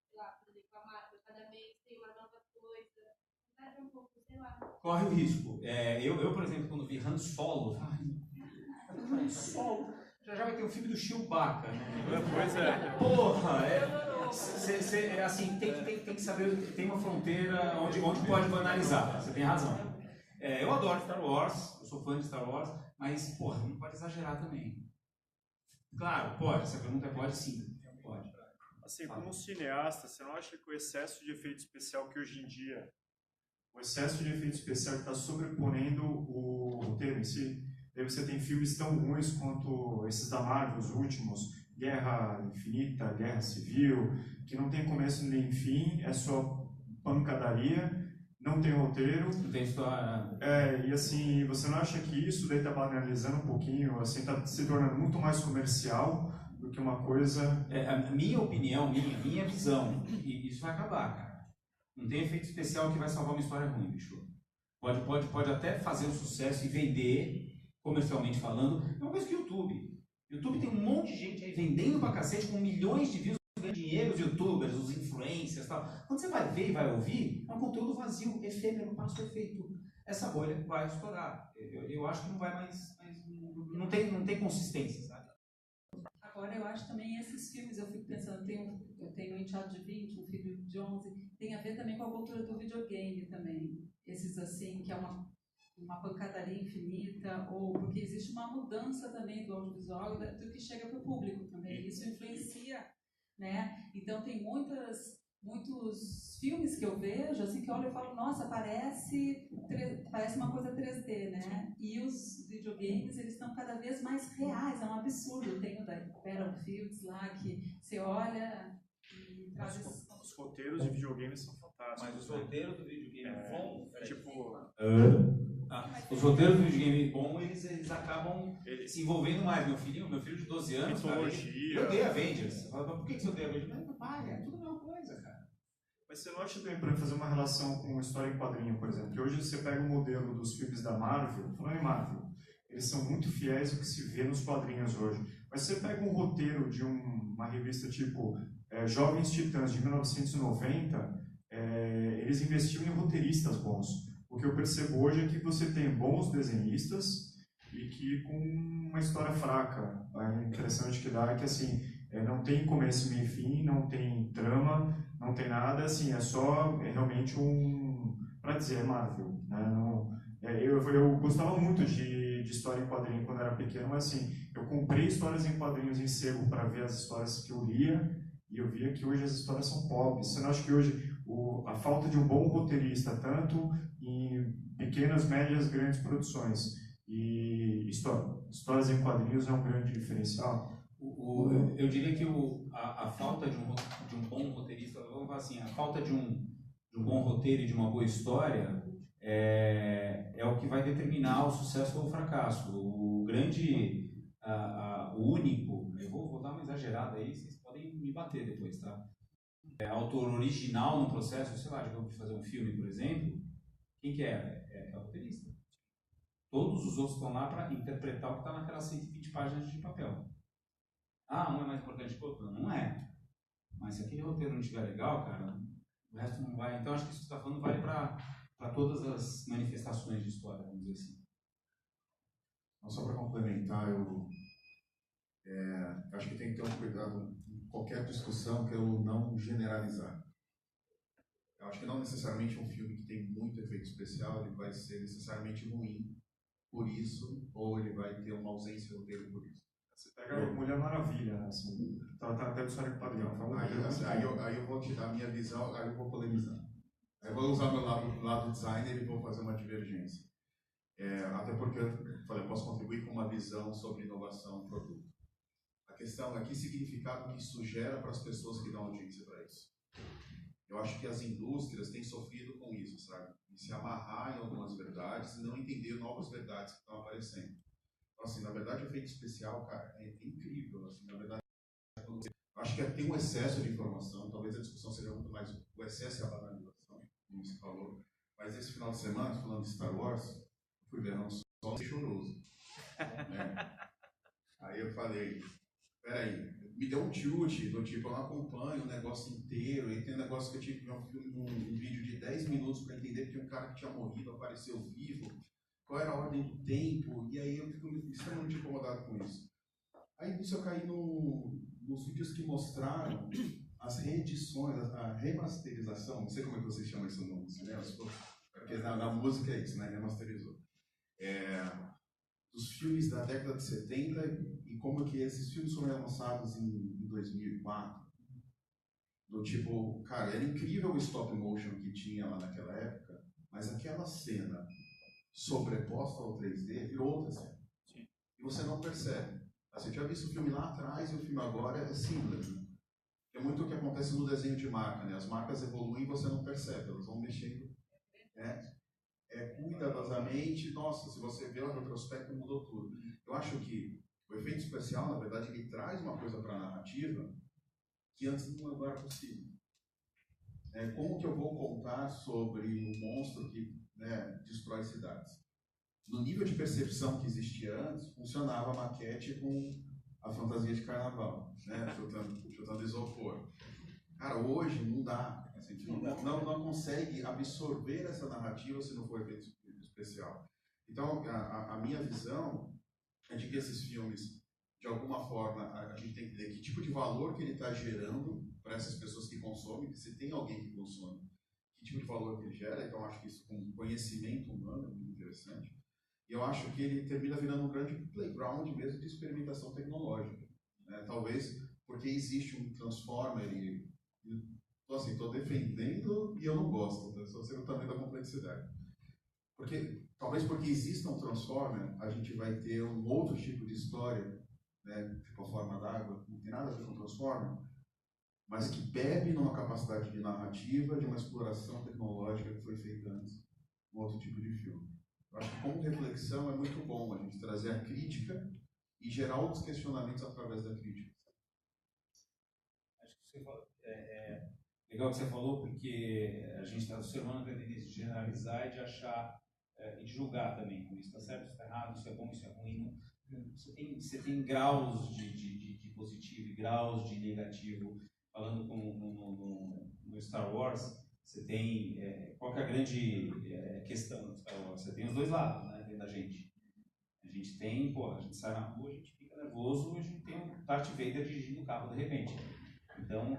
sei lá, por exemplo, a Marvel, cada mês tem uma nova coisa. Perde um pouco, sei lá. Corre o risco. Eu, por exemplo, quando vi Han Solo, Han Solo, já vai ter o filme do Chewbacca, né? Pois é. Porra, assim, tem que saber, tem uma fronteira onde pode banalizar, você tem razão. Eu adoro Star Wars, eu sou fã de Star Wars, mas, porra, não pode exagerar também. Claro, pode, se a pergunta é pode, sim, pode. Assim, como um cineasta, você não acha que o excesso de efeito especial que hoje em dia, o excesso de efeito especial está sobreponendo o roteiro em si? Aí você tem filmes tão ruins quanto esses da Marvel, os últimos, Guerra Infinita, Guerra Civil, que não tem começo nem fim, é só pancadaria, não tem roteiro. Não tem história. E assim, você não acha que isso daí está banalizando um pouquinho, assim, está se tornando muito mais comercial do que uma coisa... A minha opinião, minha visão, e isso vai acabar, cara. Não tem efeito especial que vai salvar uma história ruim, bicho. Pode até fazer um sucesso e vender, comercialmente falando, é uma coisa que o YouTube. YouTube tem um monte de gente aí vendendo pra cacete com milhões de views, ganhando dinheiro, os youtubers, os influencers e tal. Quando você vai ver e vai ouvir, é um conteúdo vazio, efêmero, passo efeito. Essa bolha vai estourar. Eu acho que não vai mais não tem consistência, sabe? Agora, eu acho também esses filmes, eu fico pensando, eu tenho um enteado de 20, um filho de 11, tem a ver também com a cultura do videogame também. Esses assim, que é uma pancadaria infinita, ou porque existe uma mudança também do audiovisual do que chega para o público também. Isso influencia, né? Então tem muitos filmes que eu vejo, assim, que eu olho e falo, nossa, parece uma coisa 3D, né? E os videogames, eles estão cada vez mais reais, é um absurdo. Tem o da Battlefield lá, que você olha e traz... Os roteiros de videogames são fantásticos. Mas os roteiros do videogame bom... Os Tipo... roteiros do videogame bom, eles acabam se envolvendo mais. Meu filho de 12 anos, mitologia. Eu odeio Avengers. Mas por que você odeia Avengers? Não, pai, é tudo a mesma coisa, cara. Mas você não acha também, para fazer uma relação com história em quadrinho, por exemplo, que hoje você pega o modelo dos filmes da Marvel, falando em Marvel, eles são muito fiéis ao que se vê nos quadrinhos hoje. Mas você pega um roteiro de uma revista tipo Jovens Titãs, de 1990, eles investiam em roteiristas bons. O que eu percebo hoje é que você tem bons desenhistas e que com uma história fraca. A impressão de que dá é que assim, não tem começo, meio e fim, não tem trama, não tem nada, assim, é só realmente para dizer, Marvel. Né? Eu gostava muito de história em quadrinho quando era pequeno, mas assim, eu comprei histórias em quadrinhos em sebo para ver as histórias que eu lia e eu via que hoje as histórias são pobres. Você não acha que hoje a falta de um bom roteirista, tanto em pequenas, médias, grandes produções. E histórias em quadrinhos é um grande diferencial. Eu diria que a falta de um bom roteirista, vamos falar assim, a falta de um bom roteiro e de uma boa história é o que vai determinar o sucesso ou o fracasso. O único, eu vou dar uma exagerada aí, vocês podem me bater depois, tá? Autor original no processo, sei lá, de fazer um filme, por exemplo, quem que é? É o roteirista. Todos os outros estão lá para interpretar o que está naquelas 120 páginas de papel. Um é mais importante que o outro? Não é. Mas se aquele roteiro não estiver legal, cara, o resto não vai. Então acho que isso que você está falando vale para todas as manifestações de história, vamos dizer assim. Então, só para complementar, eu acho que tem que ter um cuidado em qualquer discussão, que é o não generalizar. Eu acho que não necessariamente um filme que tem muito efeito especial ele vai ser necessariamente ruim por isso, ou ele vai ter uma ausência de roteiro por isso. Você pega Mulher Maravilha, né? Assim, tá até do história em quadrinho. Aí eu vou te dar a minha visão, aí eu vou polemizar. Aí eu vou usar meu lado designer e vou fazer uma divergência. Até porque eu posso contribuir com uma visão sobre inovação e produto. A questão é que significado que isso gera para as pessoas que dão audiência para isso. Eu acho que as indústrias têm sofrido com isso, sabe? E se amarrar em algumas verdades e não entender novas verdades que estão aparecendo. Então, assim, na verdade, o efeito especial, cara, é incrível. Assim, na verdade, eu acho que tem um excesso de informação. Talvez a discussão seja muito mais o excesso e a banalização, como você falou. Mas esse final de semana, falando de Star Wars, fui ver um solo choroso. Né? Aí eu falei, peraí, me deu um tilt, do tipo, eu não acompanho o negócio inteiro, e tem um negócio que eu tive que ver um vídeo de 10 minutos para entender que um cara que tinha morrido apareceu vivo, qual era a ordem do tempo, e aí eu fico extremamente incomodado com isso. Aí nisso eu caí nos vídeos que mostraram as reedições, a remasterização, não sei como é que vocês chamam isso no cinema, porque na música é isso, né, remasterizou. Dos filmes da década de 70 e como que esses filmes foram lançados em 2004. Do tipo, cara, era incrível o stop motion que tinha lá naquela época, mas aquela cena sobreposta ao 3D virou outra cena. Sim. E você não percebe. Você tinha visto o filme lá atrás e o filme agora é simples. Né? É muito o que acontece no desenho de marca. Né? As marcas evoluem e você não percebe, elas vão mexendo. Cuidadosamente, nossa, se você vê o retrospecto, mudou tudo. Eu acho que o efeito especial, na verdade, ele traz uma coisa para a narrativa que antes não era possível. Como que eu vou contar sobre um monstro que destrói cidades? No nível de percepção que existia antes, funcionava a maquete com a fantasia de carnaval, né? chutando isopor. Cara, hoje não dá. Não consegue absorver essa narrativa se não for efeito especial. Então, a minha visão é de que esses filmes, de alguma forma, a gente tem que entender que tipo de valor que ele está gerando para essas pessoas que consomem, que se tem alguém que consome, que tipo de valor que ele gera. Então, acho que isso com conhecimento humano é muito interessante. E eu acho que ele termina virando um grande playground mesmo de experimentação tecnológica. Né? Talvez porque existe um Transformer e estou defendendo e eu não gosto, eu estou sendo também da complexidade. Talvez porque exista um Transformer, a gente vai ter um outro tipo de história, né, tipo a forma d'água, não tem nada a ver com Transformer, mas que bebe numa capacidade de narrativa, de uma exploração tecnológica que foi feita antes, um outro tipo de filme. Eu acho que como reflexão é muito bom a gente trazer a crítica e gerar outros questionamentos através da crítica. Acho que você falou, legal que você falou, porque a gente está, o ser humano tem a tendência de generalizar e de achar, e de julgar também. Isso está certo, isso está errado, isso é bom, isso é ruim. Você tem graus de positivo e graus de negativo. Falando no Star Wars, você tem, qual que é a grande questão do Star Wars? Você tem os dois lados, né, dentro da gente. A gente tem, a gente sai na rua, a gente fica nervoso, a gente tem um Darth Vader dirigindo o carro de repente. Então,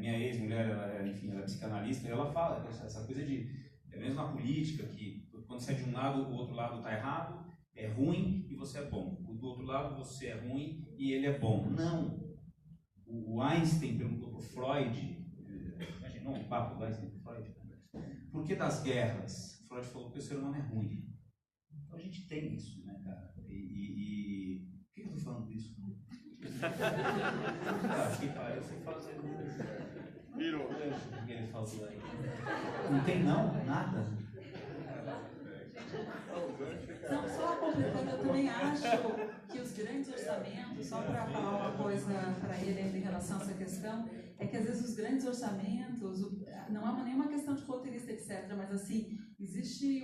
minha ex-mulher, ela é psicanalista, e ela fala essa coisa mesmo na política, que quando você é de um lado, o outro lado está errado, é ruim e você é bom. Do outro lado, você é ruim e ele é bom. Não! O Einstein perguntou para o Freud, imaginou um papo do Einstein para o Por que das guerras? Freud falou que o ser humano é ruim. Então a gente tem isso, né, cara? Por que eu tô falando disso? Acho que eu sei fazer. Virou. O que ele falou aí? Não tem não? Nada? Não, só completando, eu também acho que os grandes orçamentos, só para falar uma coisa para ele em relação a essa questão, é que às vezes os grandes orçamentos, não é nenhuma questão de roteirista, etc., mas assim, existe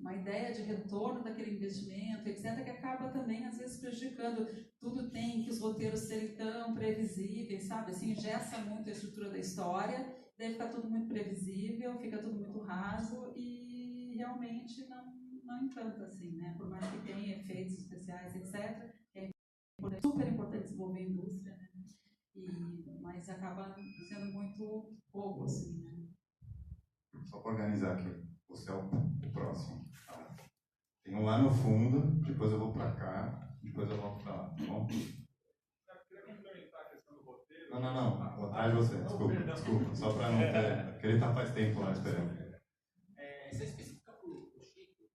uma ideia de retorno daquele investimento, etc., que acaba também, às vezes, prejudicando. Tudo tem que os roteiros serem tão previsíveis, sabe? Assim, engessa muito a estrutura da história, daí fica tudo muito previsível, fica tudo muito raso e realmente não encanta, assim, né? Por mais que tenha efeitos especiais, etc., é super importante desenvolver a indústria, né? Mas acaba sendo muito pouco, assim, né? Só para organizar aqui, você é o próximo. Tá? Tem um lá no fundo, depois eu vou para cá, depois eu volto para lá, tá bom? Não. Atrás de você, desculpa. Só para não ter. Porque ele está faz tempo lá esperando. Você especifica para o Chico,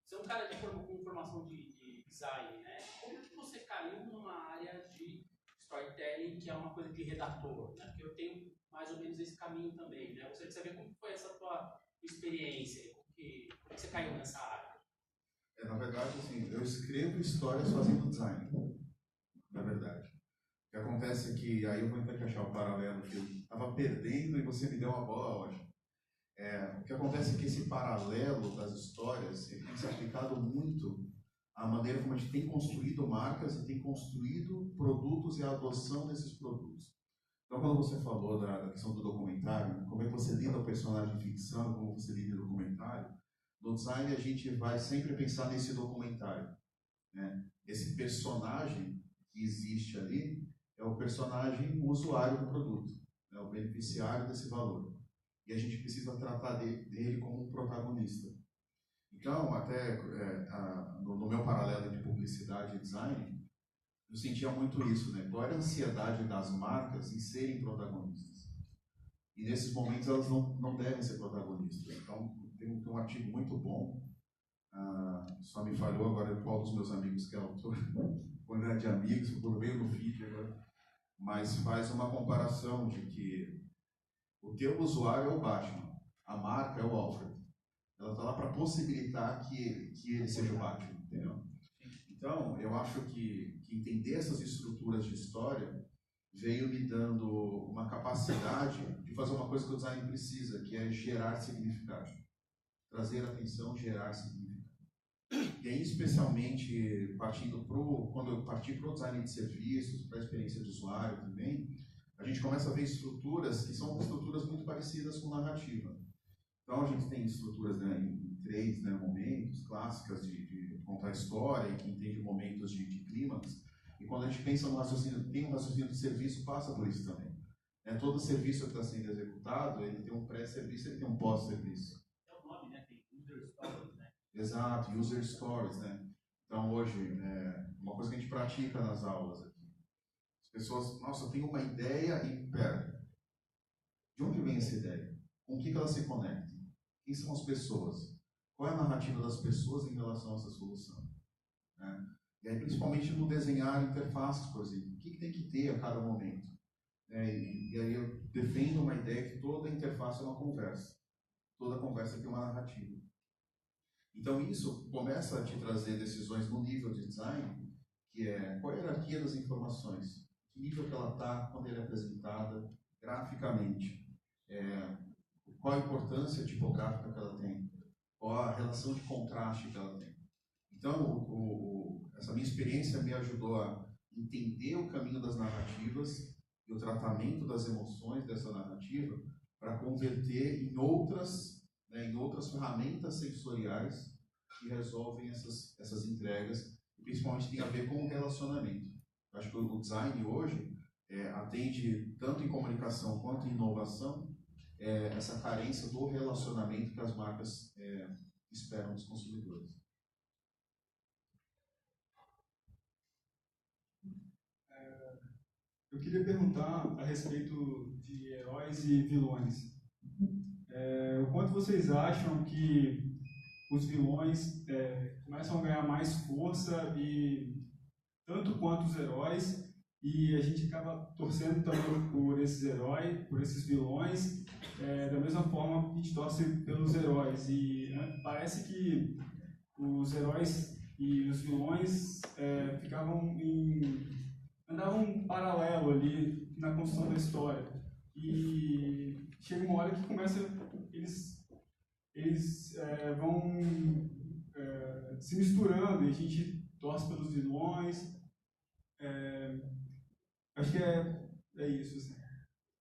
você é um cara com formação de design, né? Como que você caiu numa área de storytelling, que é uma coisa de redator, né? Porque eu tenho mais ou menos esse caminho também, né? Eu gostaria de saber como foi essa tua experiência, como que você caiu nessa área. Na verdade, assim, eu escrevo histórias fazendo design, na verdade. O que acontece é que, aí eu vou tentar achar o paralelo que eu estava perdendo e você me deu uma bola ótima. O que acontece é que esse paralelo das histórias ele tem se aplicado muito à maneira como a gente tem construído marcas e tem construído produtos e a adoção desses produtos. Então, quando você falou da questão do documentário, como é que você lida o personagem de ficção, como você lida o documentário, no design a gente vai sempre pensar nesse documentário, né? Esse personagem que existe ali é o personagem usuário do produto, é o beneficiário desse valor. E a gente precisa tratar dele como um protagonista. Então, até no meu paralelo de publicidade e design, eu sentia muito isso, né? Qual era a ansiedade das marcas em serem protagonistas? E nesses momentos elas não devem ser protagonistas. Então, tem um artigo muito bom, só me falhou agora qual dos meus amigos que é autor, quantidade de amigos, por meio do feed agora, mas faz uma comparação de que o teu usuário é o Batman, a marca é o Alfred. Ela está lá para possibilitar que ele seja o Batman, entendeu? Então, eu acho que entender essas estruturas de história veio me dando uma capacidade de fazer uma coisa que o design precisa, que é gerar significado. Trazer atenção, gerar significado. E aí, especialmente, quando eu parti para o design de serviços, para a experiência de usuário também, a gente começa a ver estruturas que são estruturas muito parecidas com narrativa. Então, a gente tem estruturas, né, em 3, né, momentos clássicas de contar história, e que entende momentos de clímax. E quando a gente pensa no raciocínio, tem um raciocínio de serviço, passa por isso também. Todo serviço que está sendo executado, ele tem um pré-serviço, ele tem um pós-serviço. É o nome, né? Tem user stories, né? Exato, user stories, né? Então, hoje, uma coisa que a gente pratica nas aulas aqui. As pessoas, nossa, eu tenho uma ideia e, pera, de onde vem essa ideia? Com o que elas se conectam? Quem são as pessoas? Qual é a narrativa das pessoas em relação a essa solução? Né? E aí, principalmente no desenhar interfaces, por exemplo. O que tem que ter a cada momento? E aí eu defendo uma ideia que toda interface é uma conversa. Toda conversa tem uma narrativa. Então isso começa a te trazer decisões no nível de design, que é qual é a hierarquia das informações, que nível que ela está quando ela é apresentada graficamente, qual a importância tipográfica que ela tem, qual a relação de contraste que ela tem. Então essa minha experiência me ajudou a entender o caminho das narrativas e o tratamento das emoções dessa narrativa para converter em outras ferramentas sensoriais que resolvem essas entregas, e principalmente tem a ver com o relacionamento. Eu acho que o design hoje atende tanto em comunicação quanto em inovação essa carência do relacionamento que as marcas esperam dos consumidores. Eu queria perguntar a respeito de heróis e vilões. O quanto vocês acham que os vilões começam a ganhar mais força, e tanto quanto os heróis, e a gente acaba torcendo também por esses heróis, por esses vilões, da mesma forma que a gente torce pelos heróis. E parece que os heróis e os vilões andavam paralelo ali na construção da história. E chega uma hora que eles vão se misturando, e a gente torce pelos vilões. Acho que é isso, assim.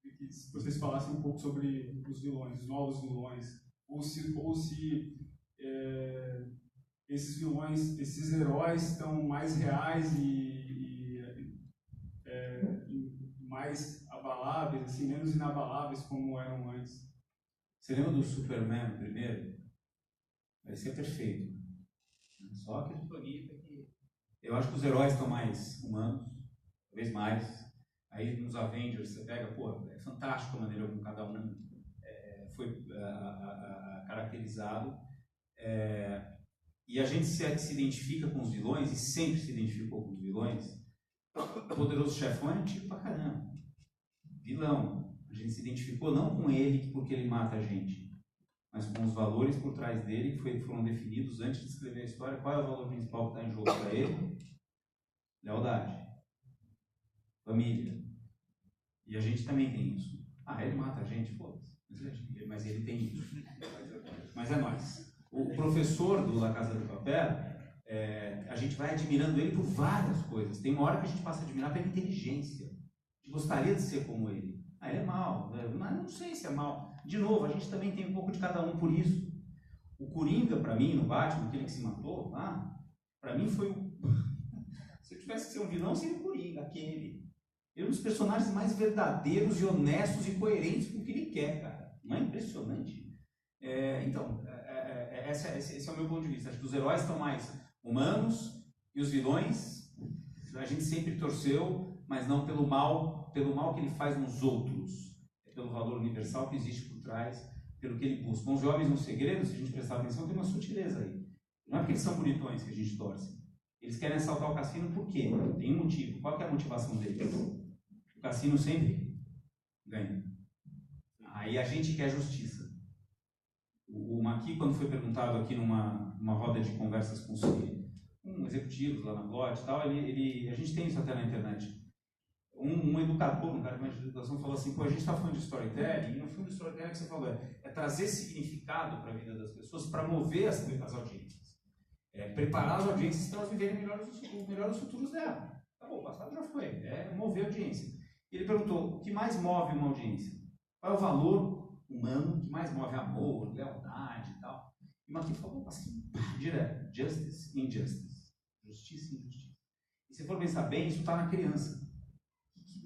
Que se vocês falassem um pouco sobre os vilões, os novos vilões, ou se esses vilões, esses heróis estão mais reais e mais abaláveis, assim, menos inabaláveis como eram antes. Você lembra do Superman primeiro? Parecia perfeito. Só aquele planeta que... Eu acho que os heróis estão mais humanos, talvez mais. Aí nos Avengers você pega, pô, é fantástico a maneira como cada um foi caracterizado. E a gente se identifica com os vilões, e sempre se identificou com os vilões. O Poderoso Chefão é antigo pra caramba. Vilão. A gente se identificou não com ele porque ele mata a gente, mas com os valores por trás dele que foram definidos antes de escrever a história. Qual é o valor principal que está em jogo para ele? Lealdade. Família. E a gente também tem isso. Ele mata a gente? Foda-se. Mas ele tem isso. Mas é nós. O professor do La Casa de Papel, a gente vai admirando ele por várias coisas. Tem uma hora que a gente passa a admirar pela inteligência. A gente gostaria de ser como ele. Ele é mau, mas não sei se é mau. De novo, a gente também tem um pouco de cada um por isso. O Coringa, para mim, no Batman, aquele que se matou, para mim foi o... Se eu tivesse que ser um vilão, seria o Coringa, aquele. Ele é um dos personagens mais verdadeiros e honestos e coerentes com o que ele quer, cara. Não é impressionante? Então, esse é o meu ponto de vista. Acho que os heróis estão mais humanos e os vilões, a gente sempre torceu, mas não pelo mal que ele faz nos outros. É pelo valor universal que existe por trás, pelo que ele busca. Os Jovens no Segredo, se a gente prestar atenção, tem uma sutileza aí. Não é porque eles são bonitões que a gente torce. Eles querem assaltar o cassino por quê? Tem um motivo. Qual que é a motivação deles? O cassino sempre ganha. Aí a gente quer justiça. O Maqui, quando foi perguntado aqui numa roda de conversas com executivos lá na Blot e tal, a gente tem isso até na internet. Um educador, um cara de educação, falou assim: a gente está falando de storytelling, e no fundo, o storytelling que você falou é trazer significado para a vida das pessoas, para mover as audiências. Preparar as audiências para elas viverem melhor os futuros dela. Tá bom, o passado já foi. Mover a audiência. Ele perguntou: o que mais move uma audiência? Qual é o valor humano que mais move? Amor, lealdade e tal. E o Maqui falou assim, direto: justice, injustice. Justiça e injustiça. E se for pensar bem, isso está na criança.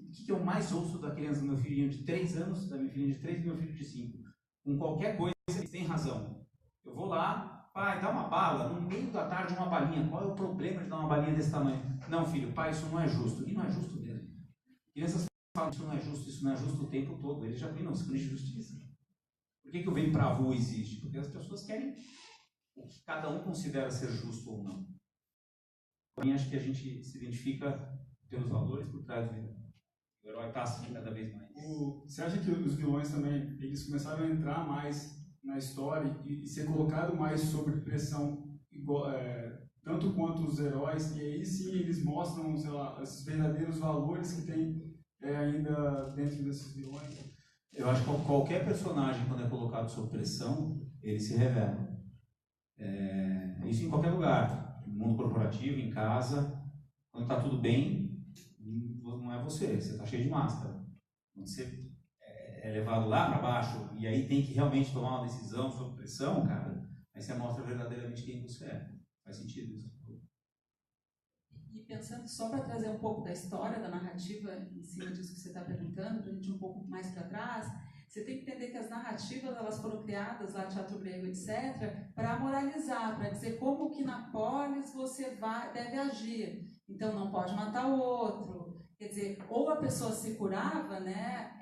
O que eu mais ouço da criança do meu filhinho de 3 anos, da minha filhinha de 3 e do meu filho de 5? Com qualquer coisa, eles têm razão. Eu vou lá, pai, dá uma bala, no meio da tarde uma balinha. Qual é o problema de dar uma balinha desse tamanho? Não, filho, pai, isso não é justo. E não é justo mesmo. Crianças falam que isso não é justo o tempo todo. Eles já não se de justiça. Por que o vem pra rua existe? Porque as pessoas querem o que cada um considera ser justo ou não. Para mim, acho que a gente se identifica pelos valores por trás do o herói está assim cada vez mais. Você acha que os vilões também, eles começaram a entrar mais na história e ser colocado mais sob pressão, tanto quanto os heróis, e aí sim eles mostram, sei lá, esses verdadeiros valores que tem ainda dentro desses vilões? Eu acho que qualquer personagem, quando é colocado sob pressão, ele se revela. Isso em qualquer lugar, no mundo corporativo, em casa, quando está tudo bem, não é você está cheio de máscara. Quando você é levado lá para baixo e aí tem que realmente tomar uma decisão sob pressão, cara, aí você mostra verdadeiramente quem você é. Faz sentido isso? E pensando só para trazer um pouco da história, da narrativa, em cima disso que você está perguntando, para a gente ir um pouco mais para trás, você tem que entender que as narrativas elas foram criadas lá, teatro grego, etc., para moralizar, para dizer como que na polis você deve agir. Então não pode matar o outro. Quer dizer, ou a pessoa se curava, né,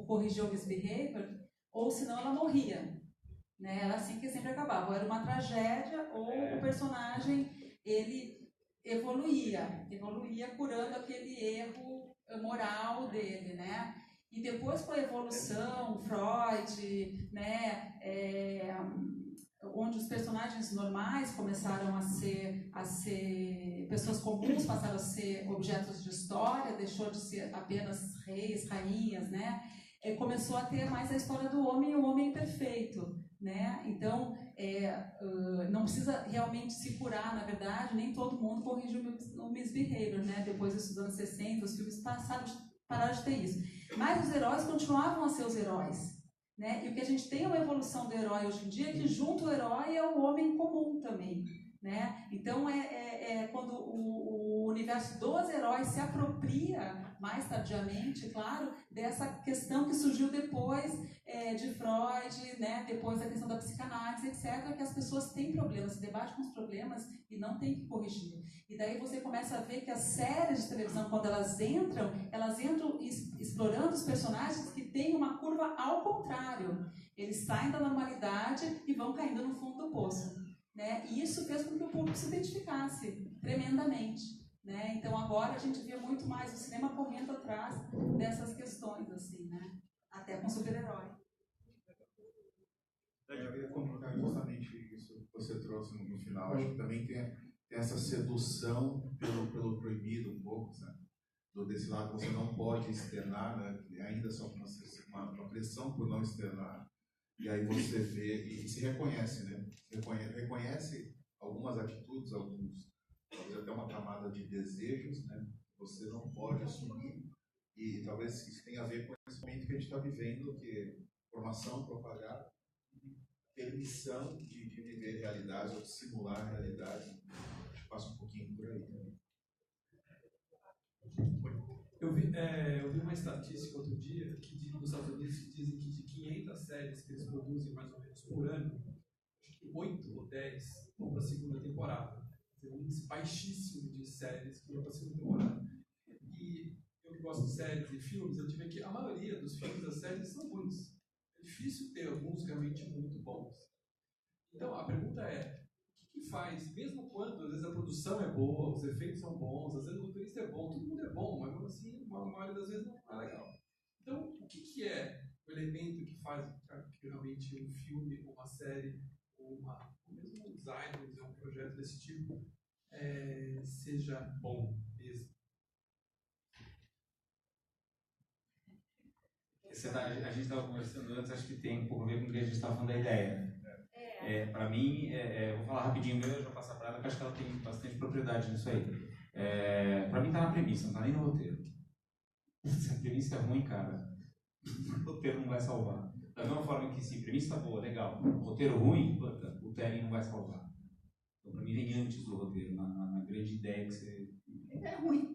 corrigiu o misbehavior, ou senão ela morria. Né? Era assim que sempre acabava. Ou era uma tragédia, ou o personagem ele evoluía curando aquele erro moral dele, né? E depois com a evolução, Freud, né? Onde os personagens normais começaram a ser pessoas comuns, passaram a ser objetos de história, deixou de ser apenas reis, rainhas, né? Começou a ter mais a história do homem e o homem perfeito, né? Então, não precisa realmente se curar, na verdade, nem todo mundo corrige o misbehavior, né? Depois dos anos 60, os filmes pararam de ter isso. Mas os heróis continuavam a ser os heróis, né? E o que a gente tem é uma evolução do herói hoje em dia, que junto ao herói é o homem comum também, né? Então, quando o universo dos heróis se apropria, mais tardiamente, claro, dessa questão que surgiu depois de Freud, né? Depois da questão da psicanálise, etc., que as pessoas têm problemas, se debatem com os problemas e não tem que corrigir. E daí você começa a ver que as séries de televisão, quando elas entram explorando os personagens que têm uma curva ao contrário. Eles saem da normalidade e vão caindo no fundo do poço. Né? E isso fez com que o público se identificasse tremendamente. Né? Então agora a gente vê muito mais o cinema correndo atrás dessas questões, assim, né? Até com super-herói. Eu ia comentar justamente isso que você trouxe no final. Acho que também tem essa sedução pelo proibido um pouco, sabe? Desse lado você não pode externar, né? Ainda só uma pressão por não externar. E aí você vê e se reconhece, né? Reconhece algumas atitudes, talvez até uma camada de desejos, né? Você não pode assumir. E talvez isso tenha a ver com esse momento que a gente está vivendo, que é formação, propagar, permissão de viver realidades ou de simular realidades. A gente passa um pouquinho por aí também. Eu vi uma estatística outro dia que nos Estados Unidos dizem que de 500 séries que eles produzem mais ou menos por ano, acho que 8 ou 10 vão para a segunda temporada. Tem um índice baixíssimo de séries que vão para a segunda temporada. E eu que gosto de séries e filmes, eu tive que a maioria dos filmes das séries são ruins. É difícil ter alguns realmente muito bons. Então a pergunta é, o que faz, mesmo quando às vezes a produção é boa, os efeitos são bons, às vezes o roteirista é bom, todo mundo é bom, mas mesmo assim, a maioria das vezes não é legal. Então, o que é o elemento que faz que realmente um filme, uma série, ou mesmo um design, vamos dizer, um projeto desse tipo, seja bom mesmo? A gente estava conversando antes, acho que tem um pouco a ver com o que a gente estava falando da ideia. Para mim, vou falar rapidinho, eu já passar para ela, que acho que ela tem bastante propriedade nisso aí. Para mim está na premissa, não está nem no roteiro. Se a premissa é ruim, cara, o roteiro não vai salvar. Da mesma forma que se a premissa boa, legal, roteiro ruim, o Terry não vai salvar. Então, para mim, vem antes do roteiro, na grande ideia que você... É ruim.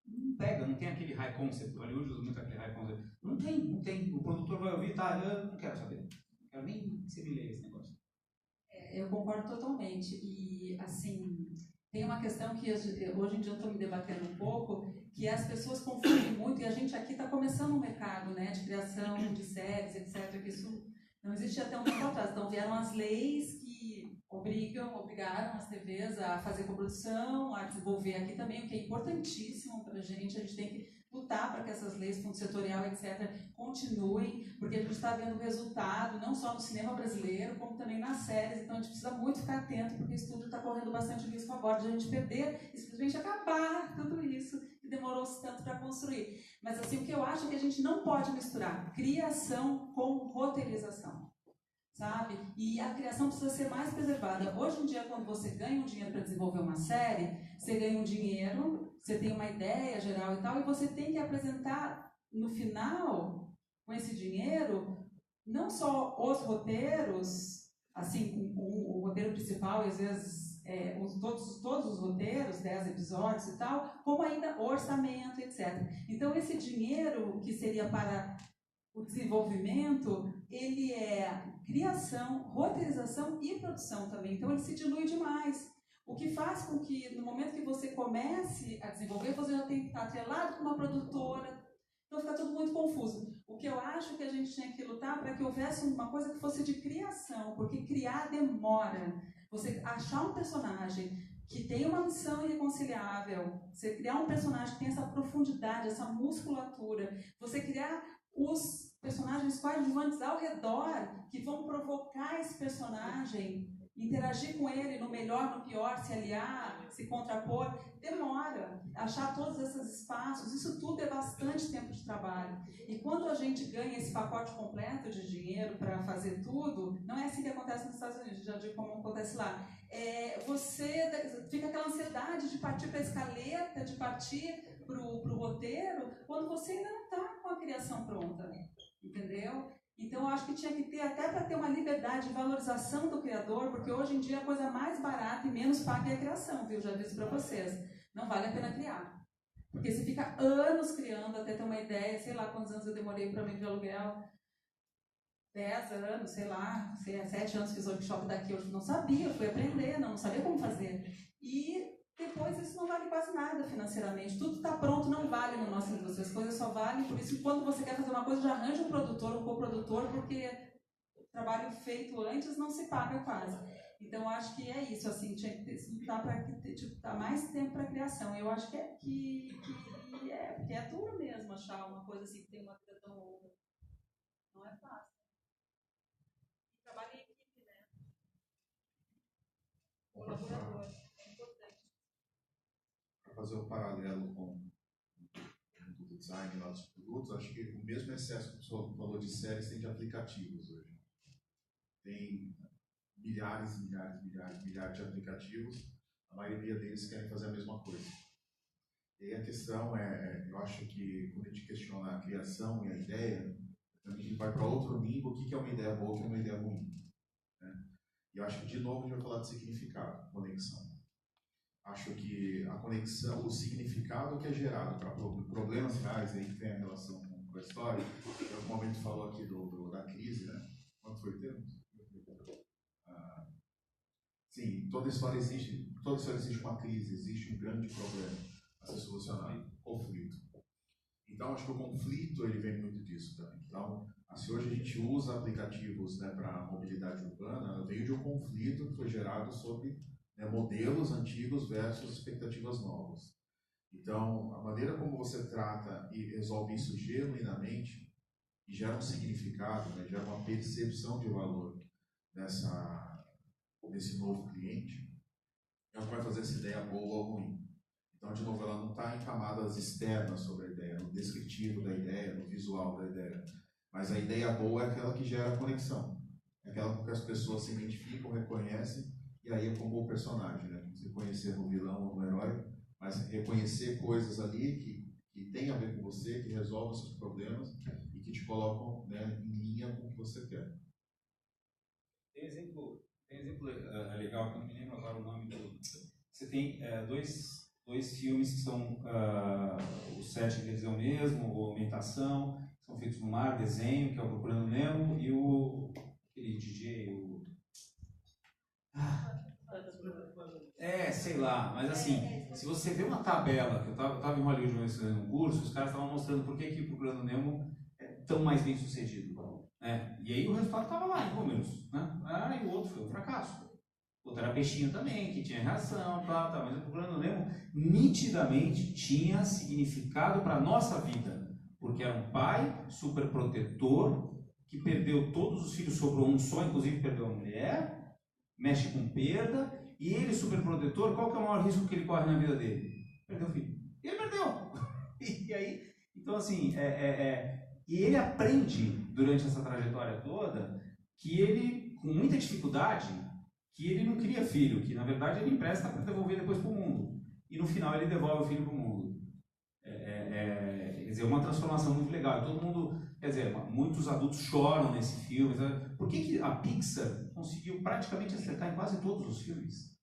Não pega, não tem aquele high concept. O Hollywood usa muito aquele high concept. Não tem. O produtor vai ouvir, tá, eu não quero saber. Não quero nem que você me leia esse negócio. Eu concordo totalmente. E, assim, tem uma questão que hoje em dia eu estou me debatendo um pouco, que as pessoas confundem muito, e a gente aqui está começando um mercado, né, de criação de séries, etc., que isso não existia até um tempo atrás. Então vieram as leis que obrigaram as TVs a fazer coprodução, a desenvolver aqui também, o que é importantíssimo para a gente tem que lutar para que essas leis, fundo setorial, etc., continuem, porque a gente está vendo o resultado, não só no cinema brasileiro, como também nas séries, então a gente precisa muito ficar atento, porque o estúdio está correndo bastante risco agora de a gente perder e simplesmente acabar tudo isso que demorou-se tanto para construir. Mas assim, o que eu acho é que a gente não pode misturar criação com roteirização. Sabe? E a criação precisa ser mais preservada. Hoje em dia, quando você ganha um dinheiro para desenvolver uma série, você ganha um dinheiro, você tem uma ideia geral e tal, e você tem que apresentar no final, com esse dinheiro, não só os roteiros, assim, o roteiro principal, e às vezes todos os roteiros, 10 episódios e tal, como ainda orçamento, etc. Então, esse dinheiro que seria para o desenvolvimento, ele é criação, roteirização e produção também. Então, ele se dilui demais. O que faz com que, no momento que você comece a desenvolver, você já tem que estar atrelado com uma produtora, Então fica tudo muito confuso. O que eu acho que a gente tinha que lutar para que houvesse uma coisa que fosse de criação, porque criar demora. Você achar um personagem que tem uma missão irreconciliável, você criar um personagem que tem essa profundidade, essa musculatura, você criar os personagens coadjuvantes ao redor que vão provocar esse personagem, interagir com ele no melhor, no pior, se aliar, se contrapor, demora. Achar todos esses espaços, isso tudo é bastante tempo de trabalho. E quando a gente ganha esse pacote completo de dinheiro para fazer tudo, não é assim que acontece nos Estados Unidos, já digo como acontece lá. Você fica aquela ansiedade de partir para a escaleta, de partir para o roteiro, quando você ainda não está com a criação pronta, entendeu? Então, eu acho que tinha que ter, até para ter uma liberdade de valorização do criador, porque hoje em dia a coisa mais barata e menos paga é a criação, viu? Já disse para vocês. Não vale a pena criar. Porque você fica anos criando até ter uma ideia, sei lá quantos anos eu demorei para mim de aluguel. 10 anos, sei lá, 7 anos fiz workshop daqui, eu não sabia, eu fui aprender, não sabia como fazer. E depois isso não vale quase nada financeiramente. Tudo está pronto, não vale no nosso indústria. As coisas só valem, por isso quando você quer fazer uma coisa, já arranja um produtor, um coprodutor, porque o trabalho feito antes não se paga quase. Então, acho que é isso, assim, tinha que lutar para dar mais tempo para a criação. Eu acho que porque é duro mesmo achar uma coisa assim que tem uma vida tão longa. Não é fácil. Trabalho em equipe, né? Colaborador. Para fazer um paralelo com o design lá dos produtos, acho que o mesmo excesso que o senhor falou de séries tem de aplicativos hoje. Tem milhares de aplicativos, a maioria deles querem fazer a mesma coisa. E aí a questão eu acho que quando a gente questiona a criação e a ideia, a gente vai para outro nível, o que é uma ideia boa, o que é uma ideia ruim. Né? E eu acho que, de novo, a gente vai falar de significado, conexão. Acho que a conexão, o significado que é gerado para problemas reais, aí que tem a relação com a história, o momento falou aqui da crise, né? Quanto foi o termo? Sim, toda história existe uma crise, existe um grande problema a ser solucionado, conflito. Então, acho que o conflito ele vem muito disso também. Então, se hoje a gente usa aplicativos, né, para mobilidade urbana, veio de um conflito que foi gerado sobre, né, modelos antigos versus expectativas novas. Então, a maneira como você trata e resolve isso genuinamente e gera um significado, né, gera uma percepção de valor nesse novo cliente, é o que vai fazer essa ideia boa ou ruim. Então, de novo, ela não está em camadas externas sobre a ideia, no descritivo da ideia, no visual da ideia. Mas a ideia boa é aquela que gera conexão. É aquela com que as pessoas se identificam, reconhecem, e aí é como o personagem, né? Você conhecer no vilão ou no herói, mas reconhecer coisas ali que tem a ver com você, que resolvem os seus problemas e que te colocam, né, em linha com o que você quer. Tem exemplo legal, que eu não me lembro agora o nome do... Você tem dois filmes que são o set deles é o mesmo, o Ambientação, são feitos no mar, desenho, que é o Procurando Nemo, e aquele DJ, sei lá, mas assim, se você vê uma tabela, que eu tava em Hollywood fazendo um curso, os caras estavam mostrando por que o Procurando Nemo é tão mais bem sucedido, né? E aí o resultado estava lá em números, né? E o outro foi um fracasso. O outro era peixinho também, que tinha reação, mas o Procurando Nemo nitidamente tinha significado para a nossa vida, porque era um pai super protetor, que perdeu todos os filhos, sobrou um só, inclusive perdeu a mulher, mexe com perda, e ele, super protetor, qual que é o maior risco que ele corre na vida dele? Perdeu o filho. E ele perdeu! E aí, então assim, e ele aprende, durante essa trajetória toda, que ele, com muita dificuldade, que ele não cria filho, que na verdade ele empresta para devolver depois para o mundo. E no final ele devolve o filho para o mundo. Quer dizer, uma transformação muito legal. E todo mundo, quer dizer, muitos adultos choram nesse filme. Por que a Pixar conseguiu praticamente acertar em quase todos os filmes?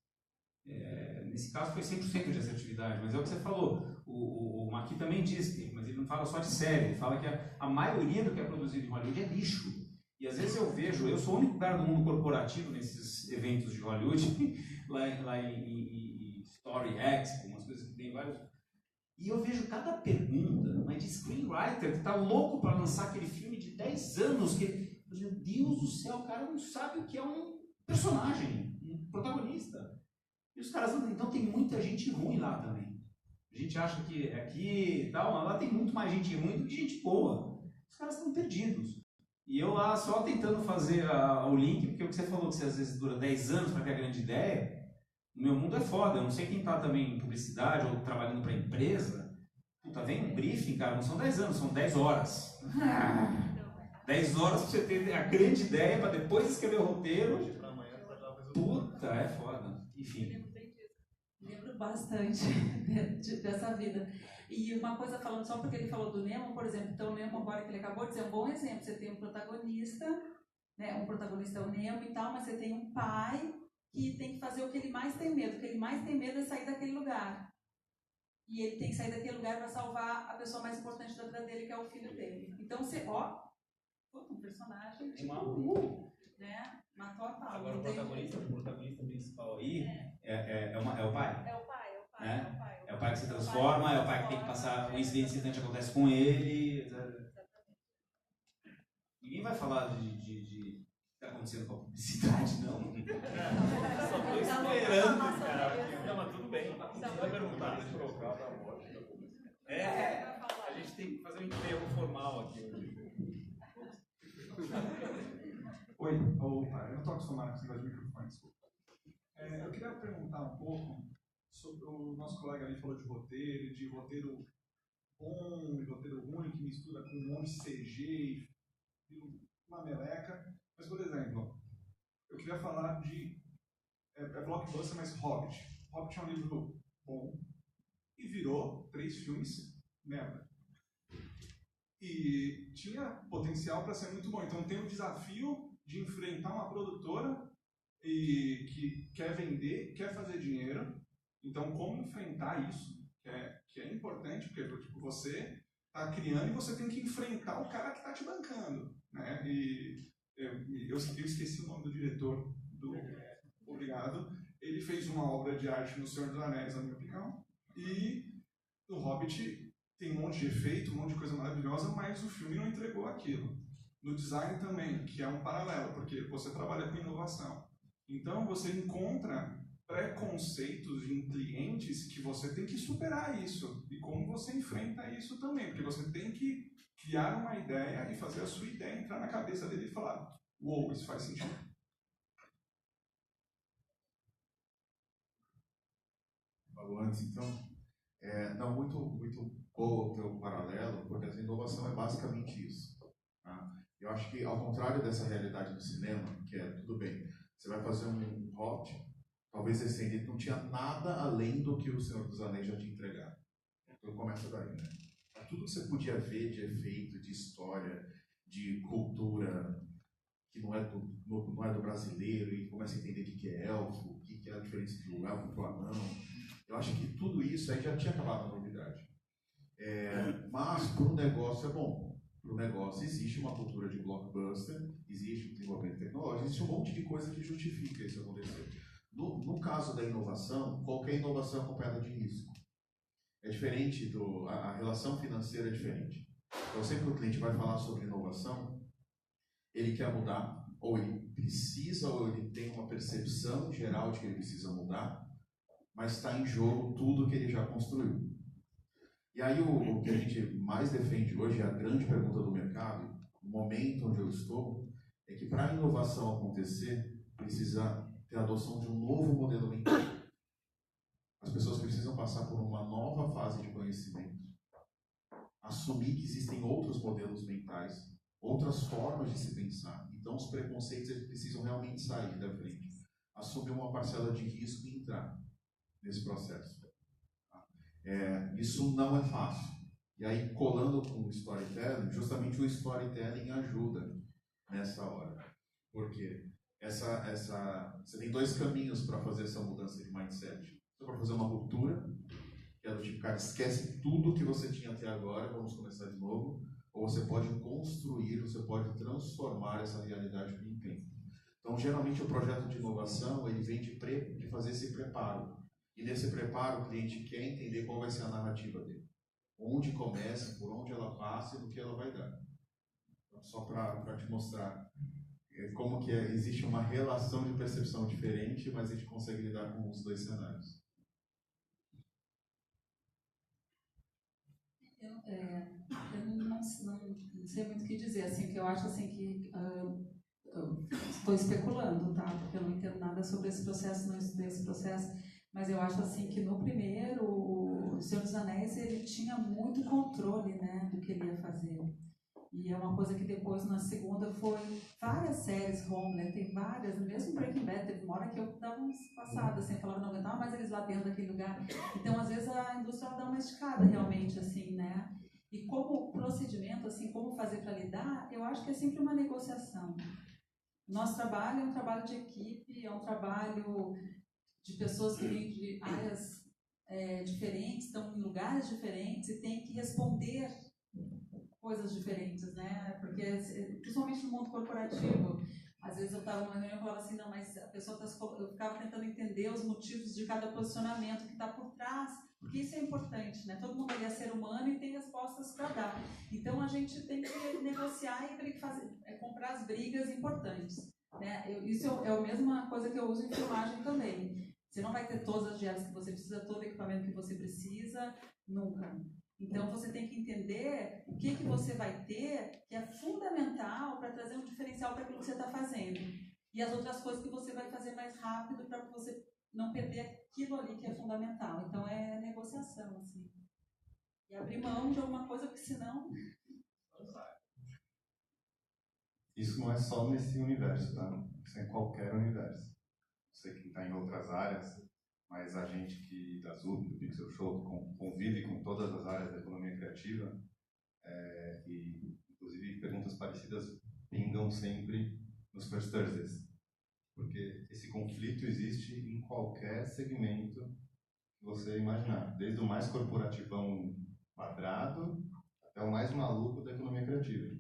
Nesse caso foi 100% de assertividade, mas é o que você falou. O Maqui também disse, mas ele não fala só de série, ele fala que a maioria do que é produzido em Hollywood é lixo. E às vezes eu sou o único cara do mundo corporativo nesses eventos de Hollywood, lá em Story Expo, umas coisas que tem vários. E eu vejo cada pergunta, mas de screenwriter que tá louco para lançar aquele filme de 10 anos, que, meu Deus do céu, o cara não sabe o que é um personagem, um protagonista. E os caras não... Então tem muita gente ruim lá também. A gente acha que aqui e tal, lá tem muito mais gente ruim do que gente boa. Os caras estão perdidos. E eu lá só tentando fazer o link, porque o que você falou, que você às vezes dura 10 anos para ter a grande ideia, o meu mundo é foda. Eu não sei quem tá também em publicidade ou trabalhando para empresa. Puta, vem um briefing, cara, não são 10 anos, são 10 horas. 10 horas para você ter a grande ideia, para depois escrever o roteiro. Puta, é foda. Enfim. Lembro bastante dessa vida. E uma coisa, falando só porque ele falou do Nemo, por exemplo, então o Nemo, agora que ele acabou de dizer, é um bom exemplo. Você tem um protagonista, né? Um protagonista é o Nemo e tal, mas você tem um pai que tem que fazer o que ele mais tem medo. O que ele mais tem medo é sair daquele lugar. E ele tem que sair daquele lugar para salvar a pessoa mais importante da vida dele, que é o filho dele. Então você, um personagem tipo, né? Matou a pau. Agora o protagonista principal aí é o pai. É o pai. É o pai que se transforma, é o pai que tem que passar, um incidente acontece com ele. Ninguém vai falar de que está acontecendo com a publicidade, não. Só estou esperando, cara. Não, mas tudo bem. Vai perguntar. A gente tem que fazer um enterro formal aqui hoje. Oi, opa, eu não estou acostumado com esse negócio de microfone, desculpa. Eu queria perguntar um pouco sobre o nosso colega ali falou de roteiro bom e roteiro ruim, que mistura com um monte de CG e uma meleca. Mas, por exemplo, eu queria falar de blockbuster, mas Hobbit. Hobbit é um livro bom e virou 3 filmes merda. E tinha potencial para ser muito bom. Então tem o desafio de enfrentar uma produtora que quer vender, quer fazer dinheiro. Então como enfrentar isso, que é importante, porque tipo, você está criando e você tem que enfrentar o cara que está te bancando. Né? E eu esqueci o nome do diretor do Obrigado. Ele fez uma obra de arte no Senhor dos Anéis, na minha opinião, e no Hobbit tem um monte de efeito, um monte de coisa maravilhosa, mas o filme não entregou aquilo. No design também, que é um paralelo, porque você trabalha com inovação. Então você encontra preconceitos em clientes que você tem que superar isso. E como você enfrenta isso também, porque você tem que criar uma ideia e fazer a sua ideia entrar na cabeça dele e falar: uou, isso faz sentido. Falou antes, então? Não, muito boa o teu paralelo, porque a inovação é basicamente isso. Tá? Eu acho que, ao contrário dessa realidade do cinema, que é, tudo bem, você vai fazer um Hobbit, talvez esse ainda não tinha nada além do que o Senhor dos Anéis já tinha entregado. Então começa daí, né? Tudo que você podia ver de efeito, de história, de cultura, que não é do brasileiro, e começa a entender o que é elfo, o que é a diferença de lugar para o anão. Eu acho que tudo isso aí já tinha acabado a novidade. Mas para o negócio é bom. Para o negócio existe uma cultura de blockbuster, existe um desenvolvimento tecnológico, existe um monte de coisa que justifica isso acontecer. No caso da inovação, qualquer inovação é acompanhada de risco. É diferente, a relação financeira é diferente. Então sempre que o cliente vai falar sobre inovação, ele quer mudar, ou ele precisa, ou ele tem uma percepção geral de que ele precisa mudar, mas está em jogo tudo que ele já construiu. E aí o que a gente mais defende hoje, a grande pergunta do mercado, o momento onde eu estou, é que para a inovação acontecer, precisa ter a adoção de um novo modelo mental. As pessoas precisam passar por uma nova fase de conhecimento, assumir que existem outros modelos mentais, outras formas de se pensar. Então os preconceitos eles precisam realmente sair da frente, assumir uma parcela de risco e entrar nesse processo. Isso não é fácil. E aí, colando com o storytelling, justamente o storytelling ajuda nessa hora. Porque você tem 2 caminhos para fazer essa mudança de mindset. Você pode fazer uma ruptura, que é do tipo, cara, esquece tudo que você tinha até agora, vamos começar de novo. Ou você pode construir, você pode transformar essa realidade em tempo. Então, geralmente, o projeto de inovação, ele vem de fazer esse preparo. E nesse preparo, o cliente quer entender qual vai ser a narrativa dele. onde começa, por onde ela passa e do que ela vai dar. Então, só para te mostrar como que existe uma relação de percepção diferente, mas a gente consegue lidar com os dois cenários. Eu não sei muito o que dizer, assim, que eu acho assim que estou especulando, tá? Porque eu não entendo nada sobre esse processo, não estudei esse processo, mas eu acho assim que no primeiro, o Senhor dos Anéis, ele tinha muito controle, né, do que ele ia fazer. E é uma coisa que depois, na segunda, foi várias séries, Homeland, tem várias, mesmo Breaking Bad, teve uma hora que eu dava umas passadas, assim, falava, não aguentava mais eles lá dentro daquele lugar. Então, às vezes, a indústria dá uma esticada, realmente, assim, né? E como procedimento, assim, como fazer para lidar, eu acho que é sempre uma negociação. Nosso trabalho é um trabalho de equipe, é um trabalho de pessoas que vêm de áreas diferentes, estão em lugares diferentes e têm que responder coisas diferentes, né? Porque, principalmente no mundo corporativo, às vezes eu estava numa reunião e falava assim, não, mas a pessoa eu ficava tentando entender os motivos de cada posicionamento que está por trás, porque isso é importante, né? Todo mundo ali é ser humano e tem respostas para dar. Então a gente tem que negociar e tem que comprar as brigas importantes, né? Isso é a mesma coisa que eu uso em filmagem também. Você não vai ter todas as diárias que você precisa, todo o equipamento que você precisa, nunca. Então, você tem que entender o que você vai ter que é fundamental para trazer um diferencial para aquilo que você está fazendo. E as outras coisas que você vai fazer mais rápido para você não perder aquilo ali que é fundamental. Então, é negociação, assim. E abrir mão de alguma coisa, porque senão... Isso não é só nesse universo, tá? Isso é em qualquer universo. Você que está em outras áreas, mas a gente que da ZUB, do Pixel Show, convive com todas as áreas da economia criativa, e inclusive perguntas parecidas pingam sempre nos First Thursdays, porque esse conflito existe em qualquer segmento que você imaginar, desde o mais corporativão quadrado até o mais maluco da economia criativa.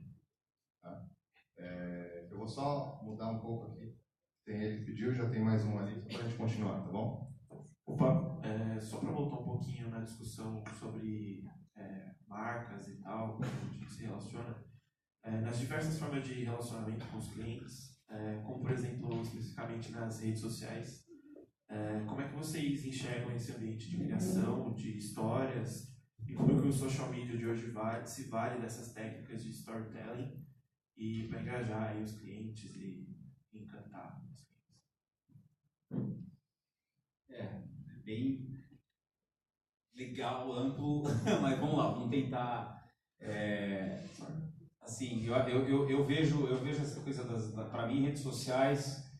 Tá? Eu vou só mudar um pouco aqui. Tem ele que pediu, já tem mais um ali, só para a gente continuar, tá bom? Opa, só para voltar um pouquinho na discussão sobre marcas e tal, como a gente se relaciona, nas diversas formas de relacionamento com os clientes, como por exemplo, especificamente nas redes sociais, como é que vocês enxergam esse ambiente de criação, de histórias, e como que o social media de hoje se vale dessas técnicas de storytelling e para engajar aí os clientes e encantar os clientes? Bem legal, amplo, mas vamos lá, vamos tentar. Assim, eu vejo essa coisa para mim, redes sociais,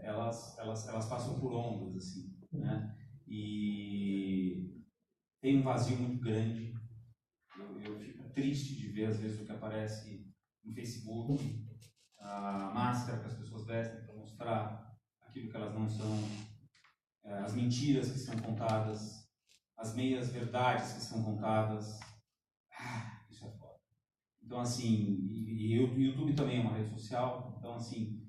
elas passam por ondas, assim, né? E tem um vazio muito grande. Eu fico triste de ver às vezes o que aparece no Facebook, a máscara que as pessoas vestem para mostrar aquilo que elas não são. As mentiras que são contadas, as meias verdades que são contadas, isso é foda. Então, assim, e o YouTube também é uma rede social, então, assim,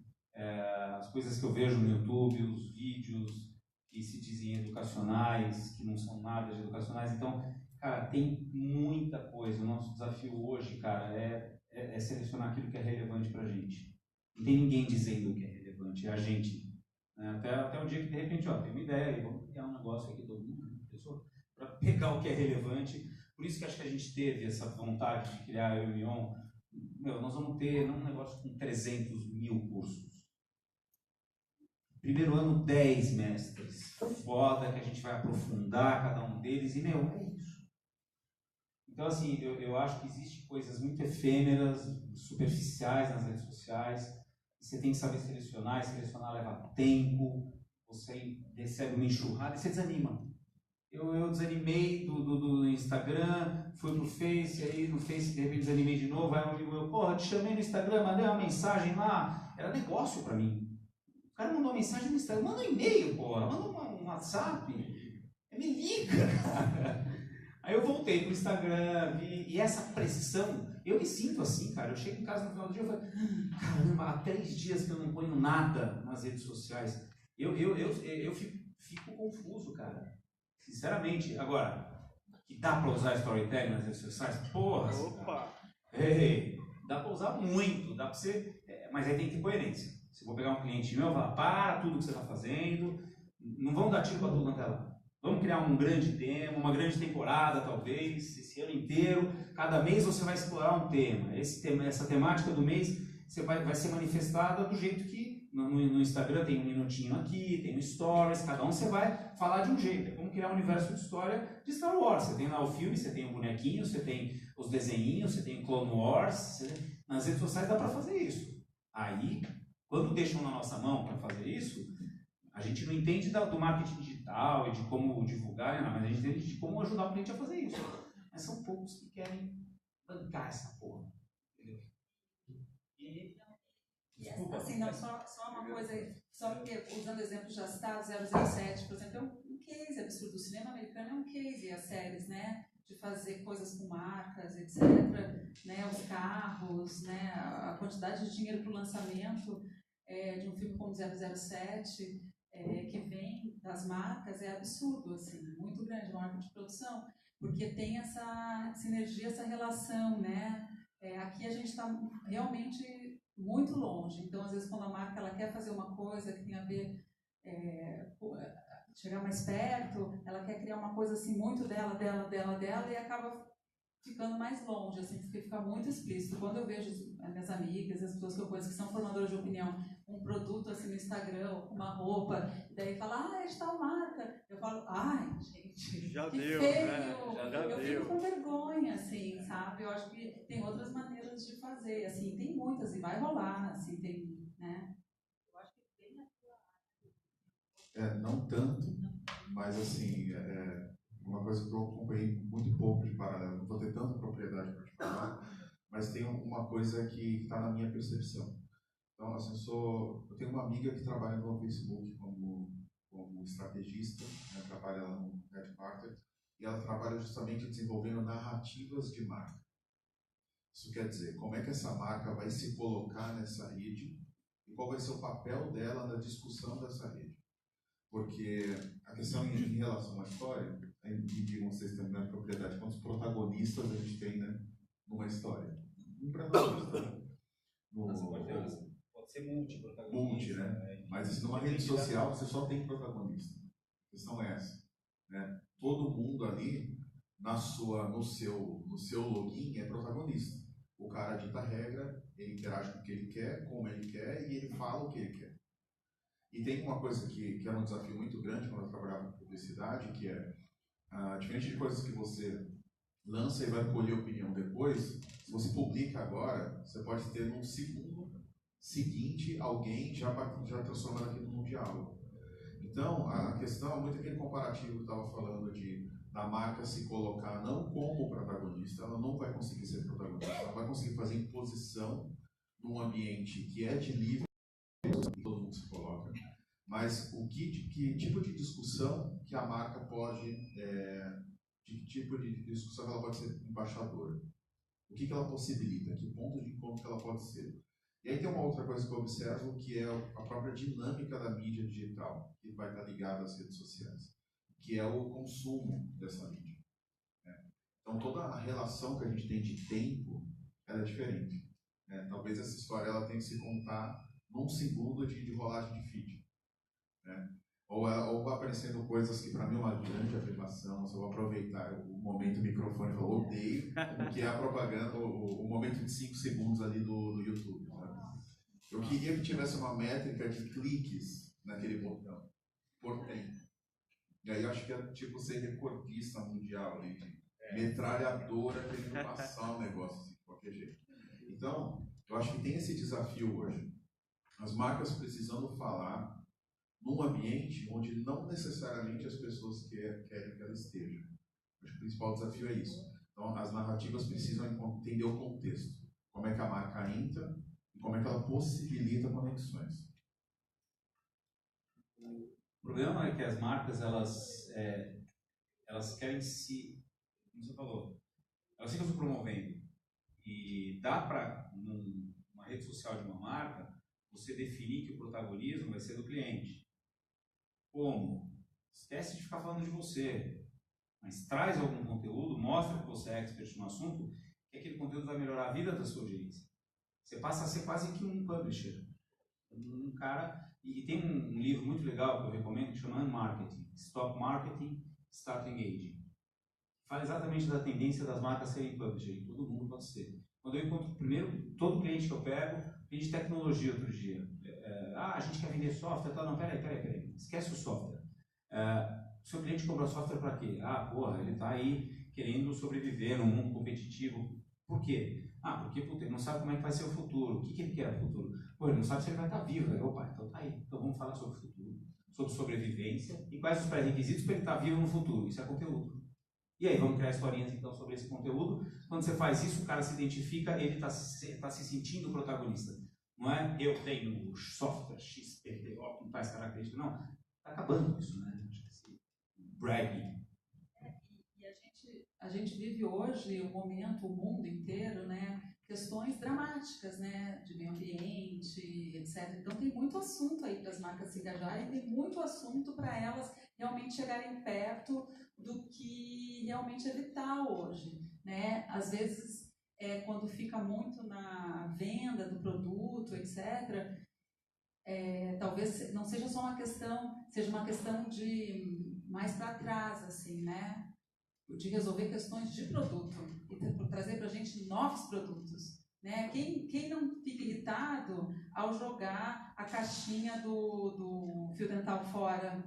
as coisas que eu vejo no YouTube, os vídeos que se dizem educacionais, que não são nada de educacionais, então, cara, tem muita coisa. O nosso desafio hoje, cara, é selecionar aquilo que é relevante pra gente. Não tem ninguém dizendo o que é relevante, é a gente. Até o dia que, de repente, tem uma ideia e vamos criar um negócio aqui, todo mundo, para pegar o que é relevante. Por isso que acho que a gente teve essa vontade de criar a Mion. Nós vamos ter um negócio com 300 mil cursos. Primeiro ano, 10 mestres. Foda, que a gente vai aprofundar cada um deles e, é isso. Então, assim, eu acho que existem coisas muito efêmeras, superficiais nas redes sociais. Você tem que saber selecionar, e selecionar leva tempo, você recebe uma enxurrada e você desanima. Eu desanimei do Instagram, fui pro Face, aí no Face de repente desanimei de novo, aí um amigo meu, te chamei no Instagram, mandei uma mensagem lá, era negócio pra mim. O cara mandou uma mensagem no Instagram, manda um e-mail, manda um WhatsApp, me liga. Aí eu voltei pro Instagram, e essa pressão, eu me sinto assim, cara. Eu chego em casa no final do dia e falo, caramba, há 3 dias que eu não ponho nada nas redes sociais. Eu fico confuso, cara. Sinceramente. Agora, o que dá para usar storytelling nas redes sociais? Porra! Opa! Ei, dá para usar muito, dá para você, mas aí tem que ter coerência. Se eu vou pegar um cliente meu, eu vou falar, para tudo que você está fazendo, não vamos dar tiro para tudo na tela. Vamos criar um grande tema, uma grande temporada, talvez, esse ano inteiro. Cada mês você vai explorar um tema. Essa temática do mês vai ser manifestada do jeito que no Instagram tem um minutinho aqui, tem um stories, cada um você vai falar de um jeito. Vamos criar um universo de história de Star Wars. Você tem lá o filme, você tem o bonequinho, você tem os desenhinhos, você tem o Clone Wars. Nas redes sociais dá para fazer isso. Aí, quando deixam na nossa mão para fazer isso, a gente não entende do marketing digital e de como divulgar, não, mas a gente entende de como ajudar o cliente a fazer isso. Mas são poucos que querem bancar essa porra. Entendeu? Desculpa. Assim, não, só uma coisa, só porque, usando exemplos já citados, 007, por exemplo, é um case absurdo. O cinema americano é um case, as séries, né? De fazer coisas com marcas, etc. Né? Os carros, né? A quantidade de dinheiro para o lançamento de um filme como 007, que vem das marcas, é absurdo, assim, muito grande, uma marca de produção, porque tem essa sinergia, essa relação, né? Aqui a gente está realmente muito longe, então às vezes quando a marca ela quer fazer uma coisa que tem a ver, chegar mais perto, ela quer criar uma coisa assim muito dela e acaba ficando mais longe, assim, porque fica muito explícito. Quando eu vejo as minhas amigas, as pessoas que eu conheço que são formadoras de opinião, um produto assim no Instagram, uma roupa, e daí fala, é de tal marca. Eu falo, ai, gente, já que deu, feio. né? Eu fico com vergonha, assim, sabe? Eu acho que tem outras maneiras de fazer, assim, tem muitas e vai rolar, assim, tem, né? Eu acho que tem a sua área. Não tanto, mas assim, uma coisa que eu acompanhei muito pouco de paralelo, não vou ter tanta propriedade para te falar, mas tem uma coisa que está na minha percepção. Então, assim, eu tenho uma amiga que trabalha no Facebook como estrategista, né, trabalha lá no Headquarter, e ela trabalha justamente desenvolvendo narrativas de marca. Isso quer dizer, como é que essa marca vai se colocar nessa rede e qual vai ser o papel dela na discussão dessa rede. Porque a questão em relação à história, me digam vocês têm mais propriedade, quantos protagonistas a gente tem, né, numa história? Um protagonista. Pode ser multi-protagonista. Né? Mas assim, numa rede social você só tem protagonista. A questão é essa. Né? Todo mundo ali, no seu login, é protagonista. O cara dita a regra, ele interage com o que ele quer, como ele quer, e ele fala o que ele quer. E tem uma coisa que era um desafio muito grande quando eu trabalhava com publicidade, que diferente de coisas que você lança e vai colher opinião depois, se você publica agora, você pode ter no segundo seguinte alguém já transformando aquilo num diálogo. Então, a questão é muito aquele comparativo que eu estava falando da marca se colocar não como protagonista, ela não vai conseguir ser protagonista, ela vai conseguir fazer imposição num ambiente que é de livre, todo mundo se coloca, mas que tipo de discussão que a marca pode, de que tipo de discussão ela pode ser embaixadora, o que ela possibilita, que ponto de encontro que ela pode ser. E aí tem uma outra coisa que eu observo, que é a própria dinâmica da mídia digital, que vai estar ligada às redes sociais, que é o consumo dessa mídia. Né? Então toda a relação que a gente tem de tempo, ela é diferente. Né? Talvez essa história ela tenha que se contar num segundo de rolagem de feed. Né? Ou vai aparecendo coisas que para mim é uma grande afirmação, se eu vou aproveitar o momento microfone, eu odeio, o que é a propaganda, o momento de 5 segundos ali do YouTube. Sabe? Eu queria que tivesse uma métrica de cliques naquele botão, por tempo. E aí eu acho que é tipo ser recordista mundial, ali, de metralhadora querendo passar o negócio assim, de qualquer jeito. Então, eu acho que tem esse desafio hoje. As marcas precisando falar num ambiente onde não necessariamente as pessoas querem que ela esteja. Acho que o principal desafio é isso. Então, as narrativas precisam entender o contexto. Como é que a marca entra e como é que ela possibilita conexões. O problema é que as marcas, elas querem como você falou, elas ficam se promovendo. E dá para, numa rede social de uma marca, você definir que o protagonismo vai ser do cliente. Como? Esquece de ficar falando de você. mas traz algum conteúdo, mostra que você é expert no assunto, que aquele conteúdo vai melhorar a vida da sua audiência. Você passa a ser quase que um publisher. Um cara... E tem um livro muito legal que eu recomendo, que chama Marketing. Stop Marketing, Start Engaging. Fala exatamente da tendência das marcas serem publisher. Todo mundo pode ser. Quando eu encontro, primeiro, todo cliente que eu pego, cliente de tecnologia outro dia. A gente quer vender software, não, peraí. Esquece o software. O seu cliente comprou software para quê? Ele está aí querendo sobreviver num mundo competitivo. Por quê? Porque ele não sabe como é que vai ser o futuro. O que ele quer no futuro? Ele não sabe se ele vai estar vivo. Opa, então tá aí. Então vamos falar sobre o futuro, sobre sobrevivência e quais os pré-requisitos para ele estar vivo no futuro. Isso é conteúdo. E aí, vamos criar historinhas então sobre esse conteúdo. Quando você faz isso, o cara se identifica, ele está se sentindo protagonista. Não é eu tenho software XPTO com tais características. Não, está acabando isso, né? Bragging. A gente vive hoje, o mundo inteiro, né, questões dramáticas, né, de meio ambiente, etc. Então tem muito assunto aí para as marcas se engajarem, tem muito assunto para elas realmente chegarem perto do que realmente é vital hoje, né? Às vezes, quando fica muito na venda do produto, etc., talvez não seja só uma questão, seja uma questão de mais para trás, assim, né? De resolver questões de produto e trazer para a gente novos produtos, né? Quem não fica irritado ao jogar a caixinha do fio dental fora?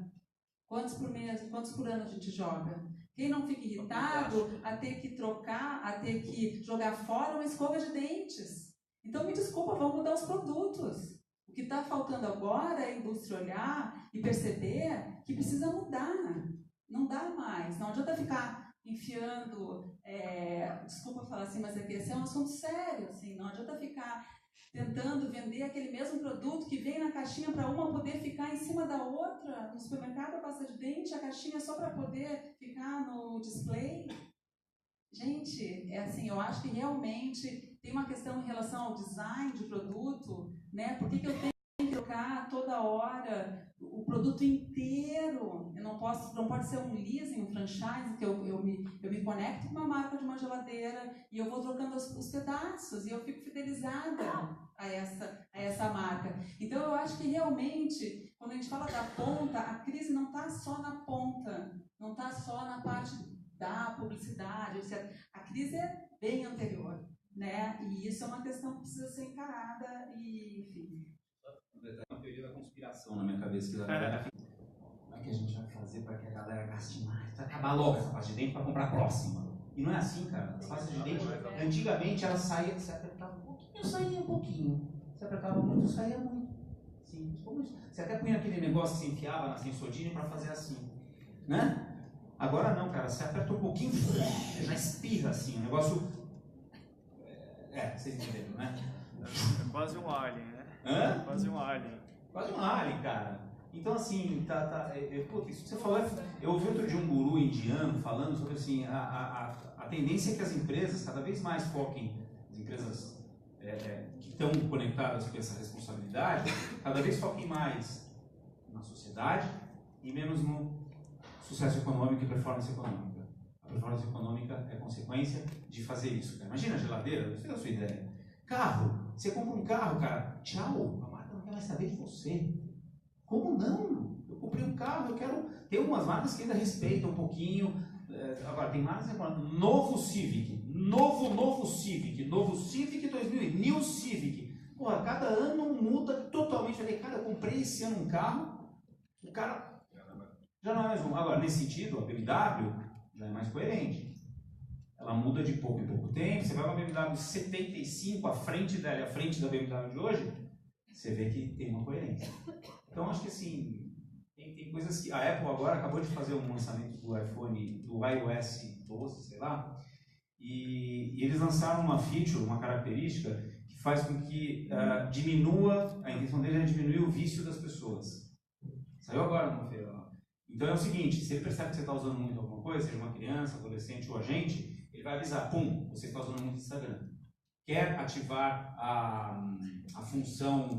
Quantos por mês, quantos por ano a gente joga? Quem não fica irritado a ter que trocar, a ter que jogar fora uma escova de dentes? Então, me desculpa, vamos mudar os produtos. O que está faltando agora é a indústria olhar e perceber que precisa mudar. Não dá mais. Não adianta ficar enfiando, desculpa falar assim, mas esse é um assunto sério, assim, não adianta ficar tentando vender aquele mesmo produto que vem na caixinha para uma poder ficar em cima da outra, no supermercado a pasta de dente, a caixinha só para poder ficar no display. Gente, eu acho que realmente tem uma questão em relação ao design de produto, né? Por que eu tenho que trocar toda hora o produto inteiro? Não pode ser um leasing, um franchise, que eu me conecto com uma marca de uma geladeira e eu vou trocando os pedaços e eu fico fidelizada a essa marca. Então, eu acho que realmente, quando a gente fala da ponta, a crise não está só na ponta, não está só na parte da publicidade, etc. A crise é bem anterior, né? E isso é uma questão que precisa ser encarada e, enfim. Uma teoria da conspiração na minha cabeça. Que como é que a gente vai fazer para que a galera gaste mais? Para acabar logo essa pasta de dente para comprar a próxima. E não é assim, cara. As pastas de dente, antigamente, elas saíam, você apertava um pouquinho, saía um pouquinho. Você apertava muito, saía muito. Simples como isso. Você até punha aquele negócio que se enfiava na Sensodyne para fazer assim. Né? Agora não, cara. Você aperta um pouquinho, já espirra assim. O negócio... vocês entenderam, né? É quase um alien, né? Hã? Quase um alien. Quase um alien, cara. Então, assim, isso que você falou, eu ouvi outro dia um guru indiano falando sobre, assim, a tendência é que as empresas cada vez mais foquem, as empresas que estão conectadas com essa responsabilidade, cada vez foquem mais na sociedade e menos no sucesso econômico e performance econômica. A performance econômica é consequência de fazer isso, cara. Imagina a geladeira, não sei a sua ideia. Carro, você compra um carro, cara, tchau, a marca não quer mais saber de você. Como não? Eu comprei um carro, eu quero... Tem umas marcas que ainda respeitam um pouquinho. Agora, tem marcas que falam, novo Civic 2000, New Civic. Porra, cada ano muda totalmente. Eu falei, cara, eu comprei esse ano um carro, o cara já não é mais um. Agora, nesse sentido, a BMW já é mais coerente. Ela muda de pouco em pouco tempo. Você vai uma BMW 75 à frente dela e à frente da BMW de hoje, você vê que tem uma coerência. Então, acho que assim, tem coisas que... A Apple agora acabou de fazer um lançamento do iPhone, do iOS 12, sei lá, e eles lançaram uma feature, uma característica, que faz com que diminua, a intenção dele é diminuir o vício das pessoas. Saiu agora numa feira lá. Então é o seguinte, se ele percebe que você está usando muito alguma coisa, seja uma criança, adolescente ou agente, ele vai avisar, pum, você está usando muito Instagram. Quer ativar a função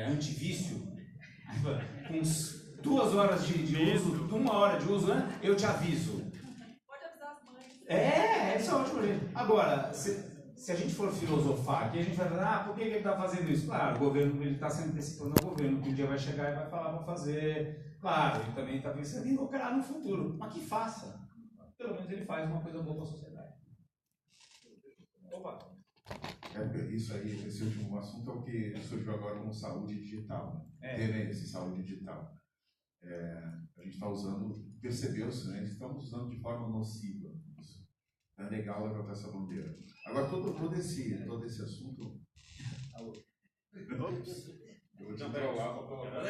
antivício? Com 2 horas de uso, 1 hora de uso, né? Eu te aviso. Isso é ótimo, gente. Agora, se a gente for filosofar aqui, a gente vai falar, por que ele está fazendo isso? Claro, o governo está se antecipando ao governo, que um dia vai chegar e vai falar, vou fazer. Claro, ele também está pensando em lucrar no futuro, mas que faça. Pelo menos ele faz uma coisa boa para a sociedade. Opa! Isso aí, esse último assunto é o que surgiu agora como saúde digital. Esse saúde digital. A gente está usando, percebeu-se, né? Estamos usando de forma nociva isso. É legal levantar essa bandeira. Agora, todo esse assunto. Eu vou te trollar para colocar.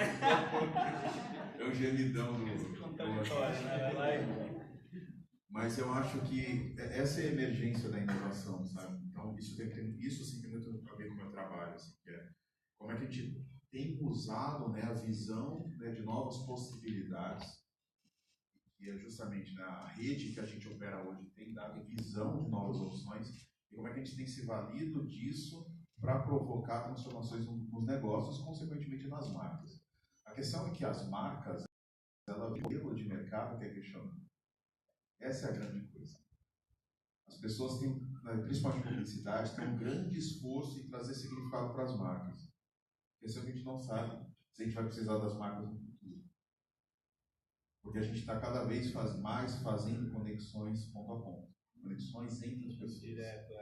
É o gemidão do. Mas eu acho que essa é a emergência da inovação, sabe? Então, isso sim tem muito a ver com o meu trabalho, assim, que é como é que a gente tem usado, né, a visão, né, de novas possibilidades, que é justamente na rede que a gente opera hoje tem dado visão de novas opções, e como é que a gente tem se valido disso para provocar transformações nos negócios, consequentemente nas marcas. A questão é que as marcas, ela têm um modelo de mercado que é questionado. Essa é a grande coisa. As pessoas têm, principalmente publicidade, têm um grande esforço em trazer significado para as marcas. Isso é o que a gente não sabe se a gente vai precisar das marcas no futuro. Porque a gente está cada vez mais fazendo conexões ponto a ponto. Conexões entre as pessoas. Direto,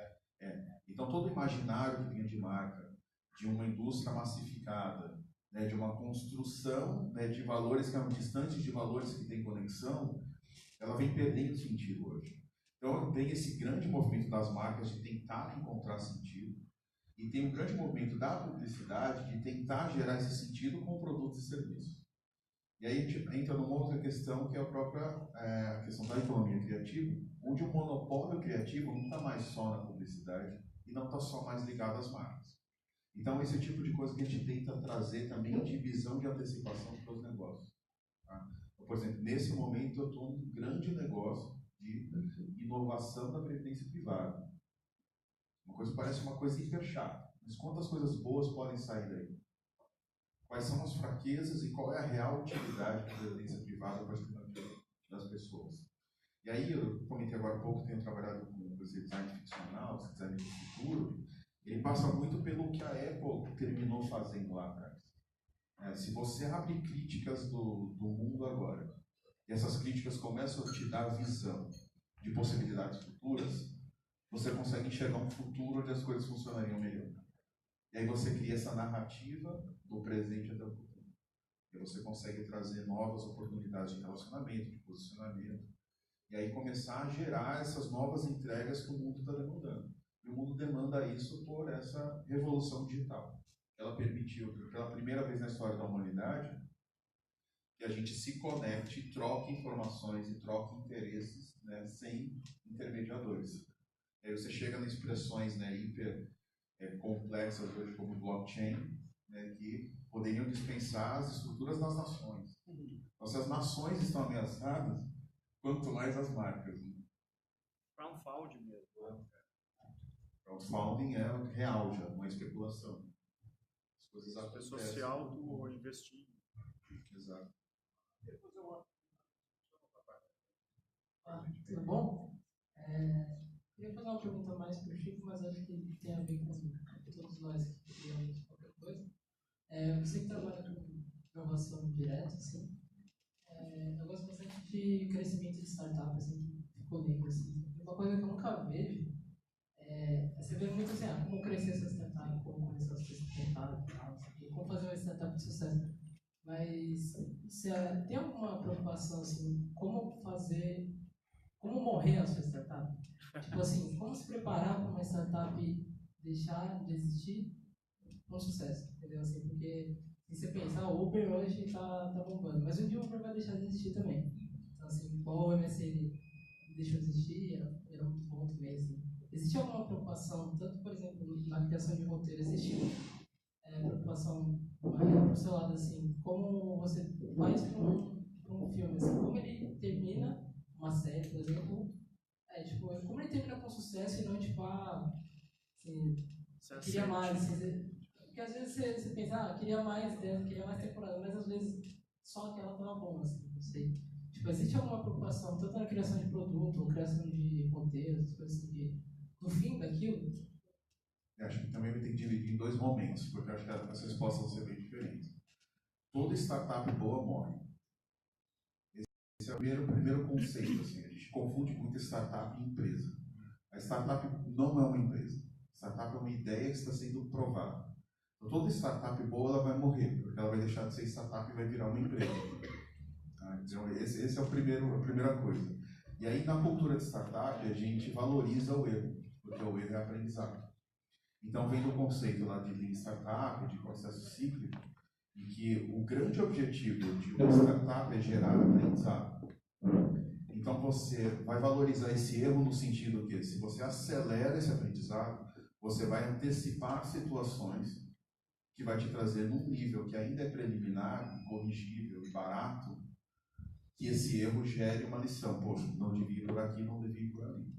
Então, todo o imaginário que vinha de marca, de uma indústria massificada, né, de uma construção, né, de valores que eram distantes de valores que têm conexão, ela vem perdendo sentido hoje. Então, tem esse grande movimento das marcas de tentar encontrar sentido, e tem um grande movimento da publicidade de tentar gerar esse sentido com produtos e serviços. E aí a gente entra numa outra questão, que é a própria questão da economia criativa, onde o monopólio criativo não está mais só na publicidade e não está só mais ligado às marcas. Então, esse tipo de coisa que a gente tenta trazer também de visão de antecipação para os negócios. Tá? Por exemplo, nesse momento eu estou num grande negócio de inovação da previdência privada. Uma coisa parece uma coisa hiper chata, mas quantas coisas boas podem sair daí? Quais são as fraquezas e qual é a real utilidade da previdência privada para a vida das pessoas? E aí, eu comentei agora há pouco, tenho trabalhado com esse design ficcional, esse design do futuro, ele passa muito pelo que a Apple terminou fazendo lá atrás. Se você abre críticas do mundo agora, e essas críticas começam a te dar visão de possibilidades futuras, você consegue enxergar um futuro onde as coisas funcionariam melhor. E aí você cria essa narrativa do presente até o futuro. E você consegue trazer novas oportunidades de relacionamento, de posicionamento, e aí começar a gerar essas novas entregas que o mundo está demandando. E o mundo demanda isso por essa revolução digital. Ela permitiu, pela primeira vez na história da humanidade, que a gente se conecte, troque informações e troque interesses, né, sem intermediadores. Aí você chega nas expressões, né, hiper complexas hoje como blockchain, né, que poderiam dispensar as estruturas das nações. Então, se as nações estão ameaçadas, quanto mais as marcas. Né? Crowdfunding mesmo. Crowdfunding é real já, não é especulação. As coisas acontecem. Social do investir. Exato. Tudo bom? Queria fazer uma pergunta mais para o Chico, mas acho que tem a ver com todos nós que criamos qualquer coisa. Você que trabalha com inovação direta, assim, eu gosto bastante de crescimento de startup, assim, ficou lindo, assim. Uma coisa que eu nunca vejo você vê muito assim, como crescer essa startup, como começar a ser sustentável, como fazer uma startup de sucesso. Mas tem alguma preocupação, assim, como morrer a sua startup? Tipo assim, como se preparar para uma startup deixar de existir com sucesso, entendeu? Assim, porque se você pensar, o Uber hoje tá bombando, mas um dia o Uber vai deixar de existir também. Então, assim, igual o MSN deixou de existir, era muito bom também, assim. Existe alguma preocupação, tanto, por exemplo, na criação de roteiro, existe preocupação pro seu lado, assim, como você faz para um filme, assim, como ele termina uma série, por exemplo, como ele termina com sucesso e não, tipo, assim, queria mais, assim, porque às vezes você pensa, queria mais temporada, mas às vezes só aquela tava bom, assim, não sei. Tipo, existe alguma preocupação, tanto na criação de produto, ou criação de roteiros, coisas assim, no fim daquilo? Eu acho que também vai ter que dividir em dois momentos, porque eu acho que as respostas vão ser bem diferentes. Toda startup boa morre. Esse é o primeiro conceito. Assim, a gente confunde muito startup e empresa. A startup não é uma empresa. Startup é uma ideia que está sendo provada. Então, toda startup boa ela vai morrer, porque ela vai deixar de ser startup e vai virar uma empresa. Então, esse é a primeira coisa. E aí, na cultura de startup, a gente valoriza o erro, porque o erro é aprendizado. Então, vem do conceito lá de Lean Startup, de processo cíclico, em que o grande objetivo de uma startup é gerar aprendizado. Então, você vai valorizar esse erro no sentido que, se você acelera esse aprendizado, você vai antecipar situações que vai te trazer num nível que ainda é preliminar, corrigível e barato, que esse erro gere uma lição. Poxa, não devia ir por aqui, não devia ir por ali.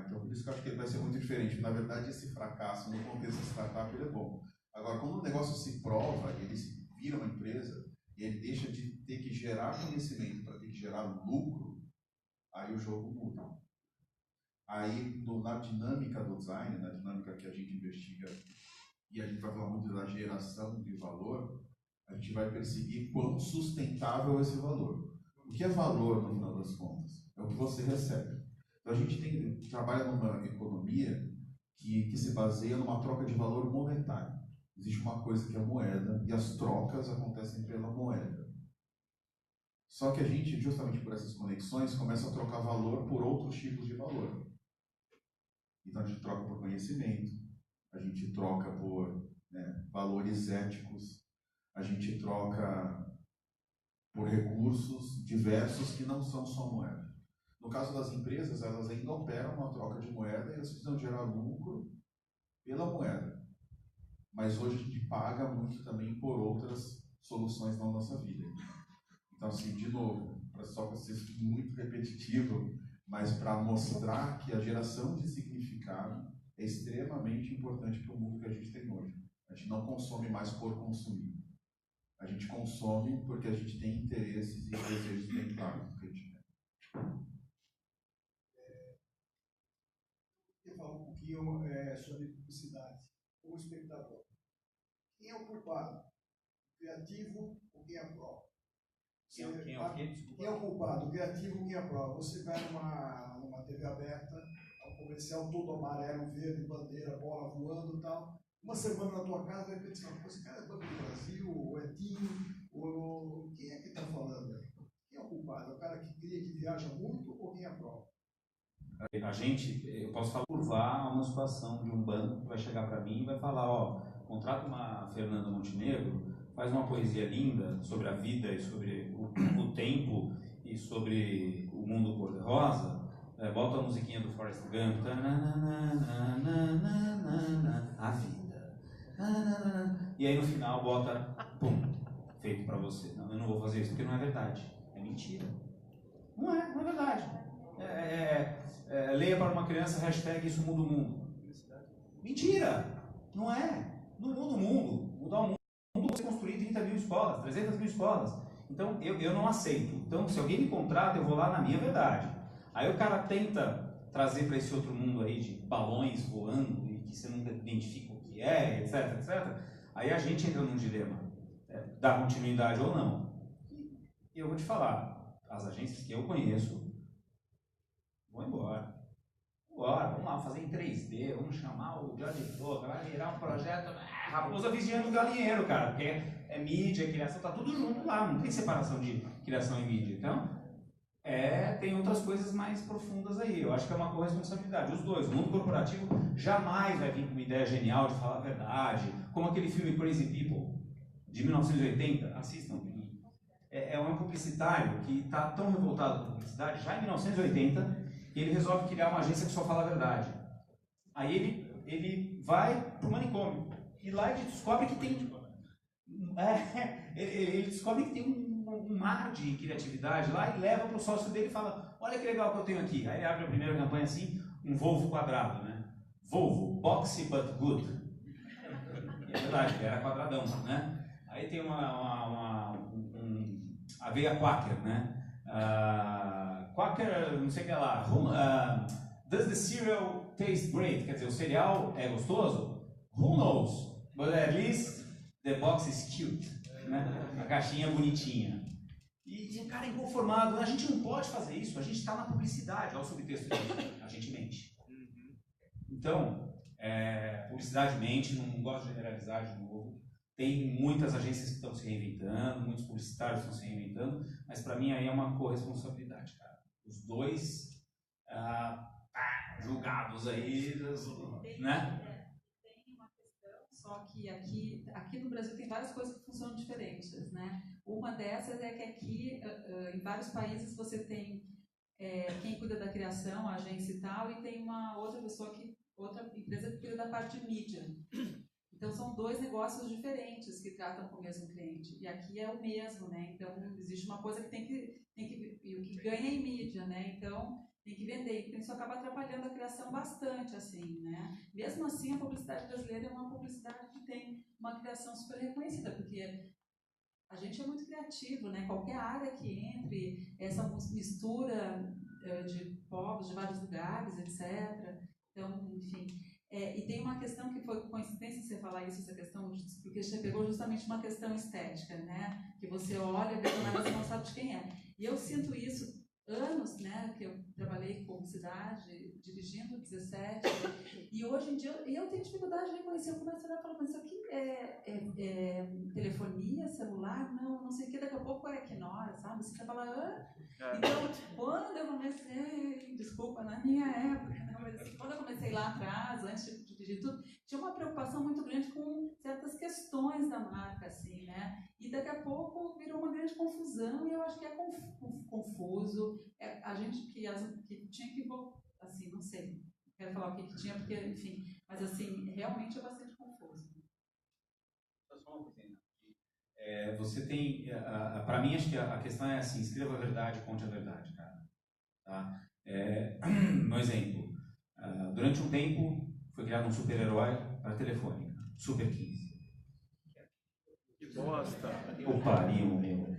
Então, por isso que eu acho que ele vai ser muito diferente. Na verdade, esse fracasso no contexto da startup ele é bom. Agora, quando o negócio se prova, ele vira uma empresa e ele deixa de ter que gerar conhecimento para ter que gerar lucro, aí o jogo muda. Aí, na dinâmica do design, na dinâmica que a gente investiga, e a gente vai falar muito da geração de valor, a gente vai perseguir quão sustentável é esse valor. O que é valor, no final das contas? É o que você recebe. Então, a gente trabalha numa economia que se baseia numa troca de valor monetário. Existe uma coisa que é a moeda, e as trocas acontecem pela moeda. Só que a gente, justamente por essas conexões, começa a trocar valor por outros tipos de valor. Então, a gente troca por conhecimento, a gente troca por valores éticos, a gente troca por recursos diversos que não são só moeda. No caso das empresas, elas ainda operam uma troca de moeda e elas precisam gerar lucro pela moeda. Mas hoje a gente paga muito também por outras soluções na nossa vida. Então, assim, de novo, só para ser muito repetitivo, mas para mostrar que a geração de significado é extremamente importante para o mundo que a gente tem hoje. A gente não consome mais por consumir. A gente consome porque a gente tem interesses e desejos bem claros do que a gente quer. Eu falo um pouquinho sobre publicidade, como espectador. Quem é o culpado? O criativo ou quem aprova? Quem é o culpado? O criativo ou quem aprova? Você vai numa TV aberta, um comercial todo amarelo, verde, bandeira, bola voando e tal. Uma semana na tua casa, de repente você fala, esse cara é Banco do Brasil, ou é Tinho, ou quem é que está falando aí? Quem é o culpado? É o cara que cria, que viaja muito ou quem aprova? Eu posso falar, curvar uma situação de um banco que vai chegar para mim e vai falar, ó, contrata uma Fernanda Montenegro, faz uma poesia linda sobre a vida e sobre o tempo e sobre o mundo cor-de-rosa, bota a musiquinha do Forrest Gump, a vida, e aí no final bota, pum, feito para você. Não, eu não vou fazer isso porque não é verdade, é mentira. Não é verdade. Leia para uma criança, hashtag isso muda o mundo. Mentira! Não é. Não muda o mundo. Mudar o mundo é você construir 30 mil escolas, 300 mil escolas. Então, eu não aceito. Então, se alguém me contrata, eu vou lá na minha verdade. Aí o cara tenta trazer para esse outro mundo aí de balões voando e que você não identifica o que é, etc, etc. Aí a gente entra num dilema. Dar continuidade ou não. E eu vou te falar, as agências que eu conheço vão embora. Vamos lá, fazer em 3D, vamos chamar o Jorge Flow, vai virar um projeto, raposa vigiando o galinheiro, cara, porque é mídia, criação, tá tudo junto lá, não tem separação de criação e mídia. Então, tem outras coisas mais profundas aí. Eu acho que é uma corresponsabilidade. Os dois, o mundo corporativo jamais vai vir com uma ideia genial de falar a verdade, como aquele filme Crazy People, de 1980, assistam. É um publicitário que está tão revoltado com a publicidade, já em 1980, e ele resolve criar uma agência que só fala a verdade. Aí ele vai para o manicômio, e lá ele descobre que tem... ele descobre que tem um mar de criatividade lá, e leva para o sócio dele e fala, olha que legal que eu tenho aqui. Aí ele abre a primeira campanha assim, um Volvo quadrado, né? Volvo, boxy but good. E é verdade, ele era quadradão, né? Aí tem uma aveia quaker, né? Quaker, não sei o que lá. Does the cereal taste great? Quer dizer, o cereal é gostoso? Who knows? But at least the box is cute. Né? A caixinha é bonitinha. E o cara é inconformado. A gente não pode fazer isso. A gente está na publicidade. Olha o subtexto disso. A gente mente. Então, publicidade mente. Não gosto de generalizar de novo. Tem muitas agências que estão se reinventando, muitos publicitários estão se reinventando, mas para mim aí é uma corresponsabilidade, cara. Os dois julgados aí, né? Tem uma questão, só que aqui no Brasil tem várias coisas que funcionam diferentes, né? Uma dessas é que aqui, em vários países, você tem quem cuida da criação, a agência e tal, e tem uma outra empresa que cuida da parte de mídia. Então, são dois negócios diferentes que tratam com o mesmo cliente. E aqui é o mesmo, né? Então, existe uma coisa que tem que e o que ganha em mídia, né? Então, tem que vender. Então, isso acaba atrapalhando a criação bastante, assim, né? Mesmo assim, a publicidade brasileira é uma publicidade que tem uma criação super reconhecida, porque a gente é muito criativo, né? Qualquer área que entre, essa mistura de povos de vários lugares, etc. Então, enfim... e tem uma questão que foi coincidência você falar isso, essa questão, porque você pegou justamente uma questão estética, né? Que você olha, vê mas você não sabe de quem é. E eu sinto isso anos, né? Que eu trabalhei com publicidade, dirigindo 17, e hoje em dia eu tenho dificuldade de reconhecer. Eu começo a olhar e falar, mas isso aqui é telefonia, celular? Não sei o que, daqui a pouco é Equinor, sabe? Você fala, Então, quando eu comecei, desculpa, na minha época, né? Mas assim, quando eu comecei lá atrás, antes de dirigir tudo, tinha uma preocupação muito grande com certas questões da marca, assim, né? E daqui a pouco virou uma grande confusão, e eu acho que é confuso. A gente que tinha que, assim, não sei, não quero falar o que tinha, porque, enfim, mas assim, realmente é bastante confuso. Só uma coisa, você tem, para mim, acho que a questão é assim: escreva a verdade, conte a verdade, cara. Tá? Um exemplo, durante um tempo foi criado um super-herói para telefônica, Super 15. Que bosta! O pariu, meu.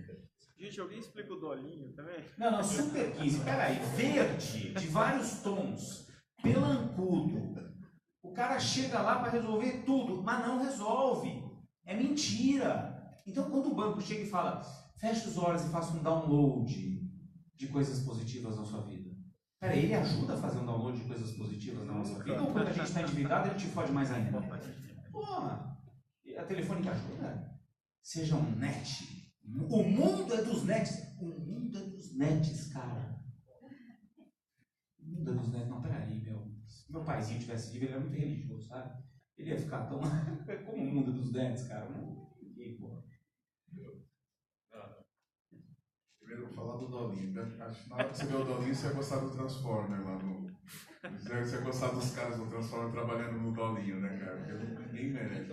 Gente, alguém explica o Dolinho também? Não, Super 15, peraí, verde, de vários tons, pelancudo. O cara chega lá para resolver tudo, mas não resolve. É mentira. Então, quando o banco chega e fala, feche os olhos e faça um download de coisas positivas na sua vida. Peraí, ele ajuda a fazer um download de coisas positivas na nossa vida? Ou quando a gente está endividado, ele te fode mais ainda? Porra, a telefônica ajuda? Seja um net. O mundo é dos nets. O mundo é dos nets, cara. O mundo é dos nets. Não, peraí, se meu paizinho tivesse vivo, ele era muito religioso, sabe? Ele ia ficar tão... Como o mundo é dos nets, cara. Não ninguém, porra. Primeiro eu vou falar do Dolinho. Acho que na hora que você vê o Dolinho, você ia gostar do Transformer lá no... Você ia gostar dos caras do Transformer trabalhando no Dolinho, né, cara? Porque ninguém merece.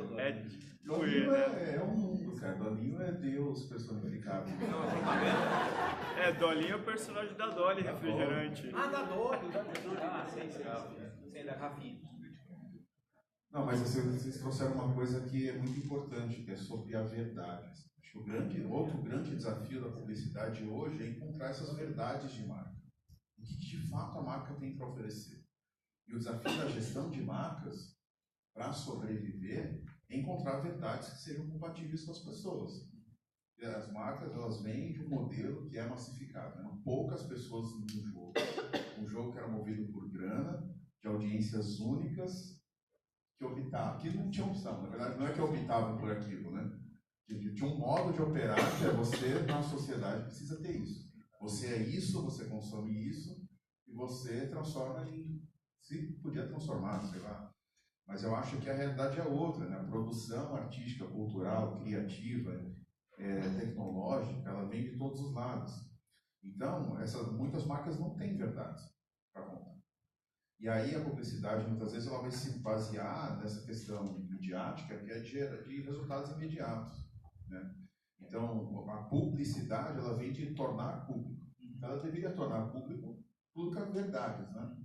Dolinho é um mundo, cara. Dolinho é Deus personificado. Dolinho é o personagem da Dolly, refrigerante. Da Dolly. Sei, da Rafinha. Não, mas vocês trouxeram uma coisa que é muito importante, que é sobre a verdade. Acho que outro grande desafio da publicidade hoje é encontrar essas verdades de marca. O que de fato a marca tem para oferecer. E o desafio da gestão de marcas, para sobreviver, é encontrar verdades que sejam compatíveis com as pessoas. E as marcas, elas vêm de um modelo que é massificado. Eram poucas pessoas no jogo. Um jogo que era movido por grana, de audiências únicas, que não tinha opção. Na verdade, não é que optavam por aquilo, né? Tinha um modo de operar que é você, na sociedade, precisa ter isso. Você é isso, você consome isso, e você transforma em... Se podia transformar, sei lá. Mas eu acho que a realidade é outra, né? A produção artística, cultural, criativa, tecnológica, ela vem de todos os lados. Então, muitas marcas não têm verdades para contar. E aí a publicidade, muitas vezes, ela vai se basear nessa questão midiática, que é de resultados imediatos, né? Então, a publicidade, ela vem de tornar público. Ela deveria tornar público tudo com as verdades, né?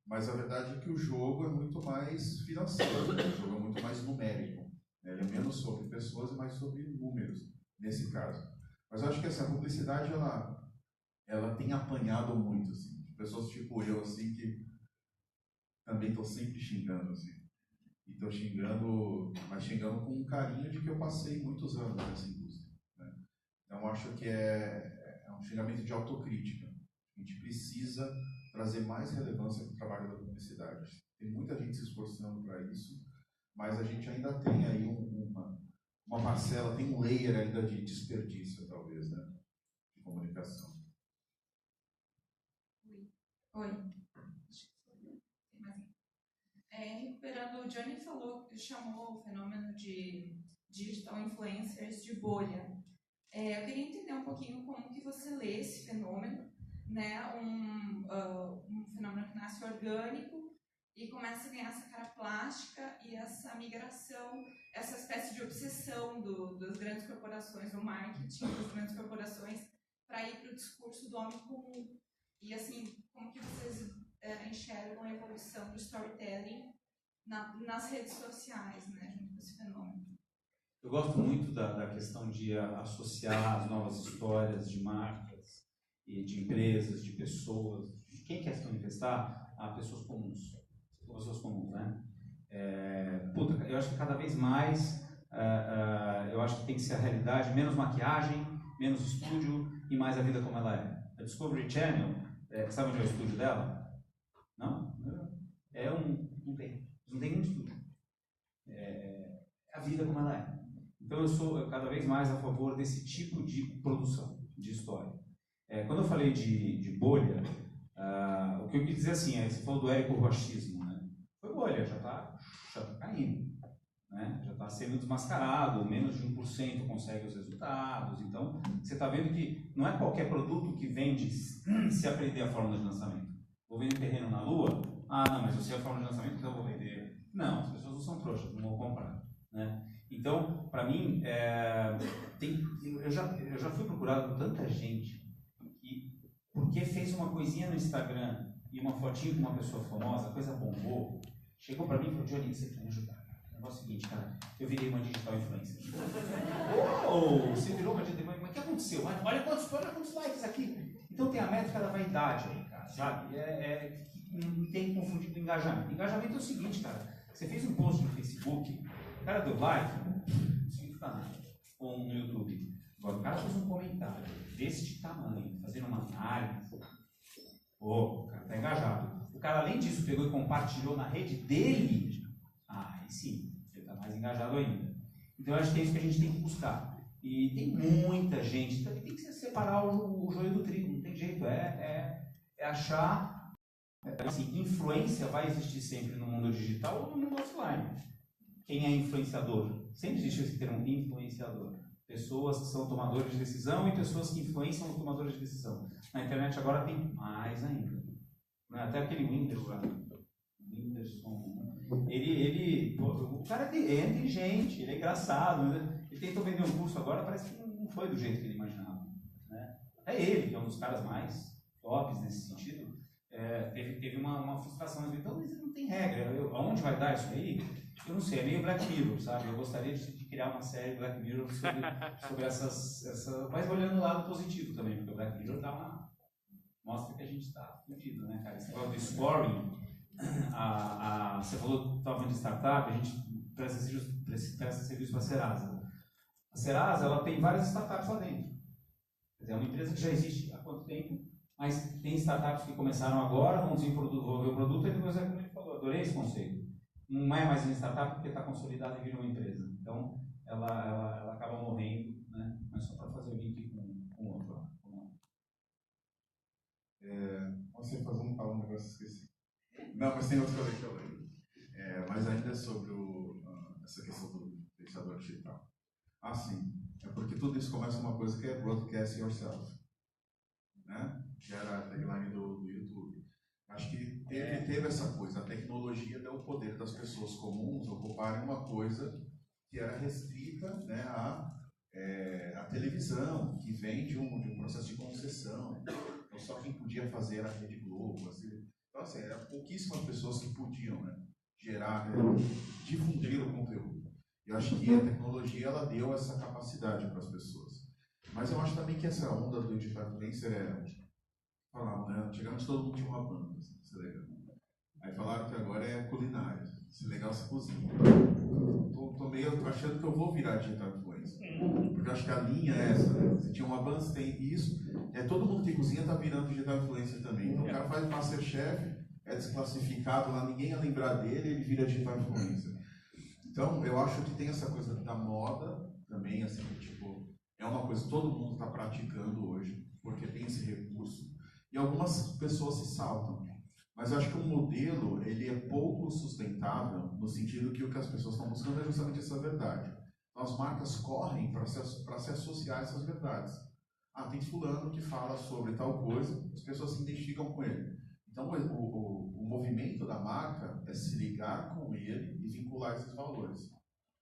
Mas a verdade é que o jogo é muito mais financeiro, o jogo é muito mais numérico, né? Ele é menos sobre pessoas e mais sobre números, nesse caso. Mas eu acho que a publicidade, ela ela tem apanhado muito, assim, de pessoas tipo eu, assim, que também estou sempre xingando, assim. E estou xingando, mas xingando com um carinho de que eu passei muitos anos nessa indústria, né? Então, acho que é um xingamento de autocrítica. A gente precisa trazer mais relevância para o trabalho da publicidade. Tem muita gente se esforçando para isso, mas a gente ainda tem aí uma parcela, tem um layer ainda de desperdício, talvez, né? De comunicação. Oi. Recuperando, o Johnny chamou o fenômeno de digital influencers de bolha. Eu queria entender um pouquinho como que você lê esse fenômeno, né? Um fenômeno que nasce orgânico e começa a ganhar essa cara plástica e essa migração, essa espécie de obsessão das grandes corporações, do marketing das grandes corporações, para ir para o discurso do homem comum. E assim, como que vocês enxergam a evolução do storytelling nas redes sociais, né, junto com esse fenômeno? Eu gosto muito da questão de associar as novas histórias de marcas e de empresas, de pessoas, de quem quer se manifestar, a pessoas comuns. Pessoas comuns, né? Eu acho que cada vez mais, eu acho que tem que ser a realidade, menos maquiagem, menos estúdio e mais a vida como ela é. A Discovery Channel, sabe onde é o estúdio dela? Não? Não tem. Não tem um estúdio. É a vida como ela é. Então eu sou cada vez mais a favor desse tipo de produção, de história. Quando eu falei de bolha, o que eu quis dizer assim, você falou do ecofascismo, né? Foi bolha, já está caindo, né? Já está sendo desmascarado, menos de 1% consegue os resultados. Então, você está vendo que não é qualquer produto que vende se aprender a fórmula de lançamento. Vou vender terreno na Lua? Não, mas eu sei a fórmula de lançamento, então eu vou vender. Não, as pessoas não são trouxas, não vão comprar, né? Então, para mim, eu já fui procurado por tanta gente que, porque fez uma coisinha no Instagram e uma fotinho com uma pessoa famosa, a coisa bombou, chegou para mim e falou: Johnny, você quer me ajudar? O negócio é o seguinte, cara, eu virei uma digital influencer. Você virou uma digital influencer? Mas o que aconteceu? Olha quantos likes aqui. Então tem a métrica da vaidade aí, cara, sabe? Não tem que confundir com engajamento. Engajamento é o seguinte, cara, você fez um post no Facebook, o cara deu like, não significa nada. Ou no YouTube. Agora, o cara fez um comentário deste tamanho, fazendo uma análise. O cara está engajado. O cara, além disso, pegou e compartilhou na rede dele. Aí sim, ele está mais engajado ainda. Então, eu acho que é isso que a gente tem que buscar. E tem muita gente, também tem que separar o joio do trigo, não tem jeito. É achar. Assim, influência vai existir sempre no mundo digital ou no mundo offline. Quem é influenciador? Sempre existe esse termo influenciador. Pessoas que são tomadores de decisão e pessoas que influenciam os tomadores de decisão. Na internet agora tem mais ainda. Até aquele Whindersson, o cara é inteligente, ele é engraçado, né? Ele tentou vender um curso agora, parece que não foi do jeito que ele imaginava, né? Até ele, que é um dos caras mais tops nesse sentido, teve uma frustração. Então, não tem regra. Aonde vai dar isso aí? Eu não sei, é meio Black Mirror, sabe? Eu gostaria de criar uma série Black Mirror sobre mas olhando o lado positivo também, porque o Black Mirror mostra que a gente está fudido, né, cara? Esse negócio do scoring, você estava de startup, a gente presta serviço para a Serasa. A Serasa, ela tem várias startups lá dentro. Quer dizer, é uma empresa que já existe há quanto tempo, mas tem startups que começaram agora, vão desenvolver o produto e depois, como ele falou, adorei esse conceito. Não é mais uma startup porque está consolidada e vira uma empresa. Então, ela acaba morrendo, né? Mas só para fazer o link com o outro lá. Você fazer um negócio, esqueci. Não, mas tem outra coisa que eu lembro. Mas ainda sobre essa questão do influenciador digital. Sim. É porque tudo isso começa uma coisa que é broadcast yourself, né? Que era a tagline do YouTube. Acho que teve essa coisa, a tecnologia deu o poder das pessoas comuns ocuparem uma coisa que era restrita, né, à televisão, que vem de um processo de concessão. Então, só quem podia fazer era a Rede Globo. Assim. Então, assim, eram pouquíssimas pessoas que podiam, né, gerar, difundir o conteúdo. Eu acho que a tecnologia ela deu essa capacidade para as pessoas. Mas eu acho também que essa onda do digital influencer falavam, né? Antigamente todo mundo tinha uma banda, isso é legal. Aí falaram que agora é culinária, se legal você cozinha. Tô meio achando que eu vou virar digital influencer, porque eu acho que a linha é essa, né? Você tinha uma banda, você tem isso, todo mundo que cozinha tá virando digital influencer também. Então o cara faz Masterchef, é desclassificado lá, ninguém ia lembrar dele, ele vira digital influencer. Então eu acho que tem essa coisa da moda também, assim, tipo, é uma coisa que todo mundo está praticando hoje, porque tem esse recurso. E algumas pessoas se saltam. Mas eu acho que o modelo, ele é pouco sustentável, no sentido que o que as pessoas estão buscando é justamente essa verdade. Então, as marcas correm para se associar a essas verdades. Ah, tem fulano que fala sobre tal coisa, as pessoas se identificam com ele. Então, o movimento da marca é se ligar com ele e vincular esses valores,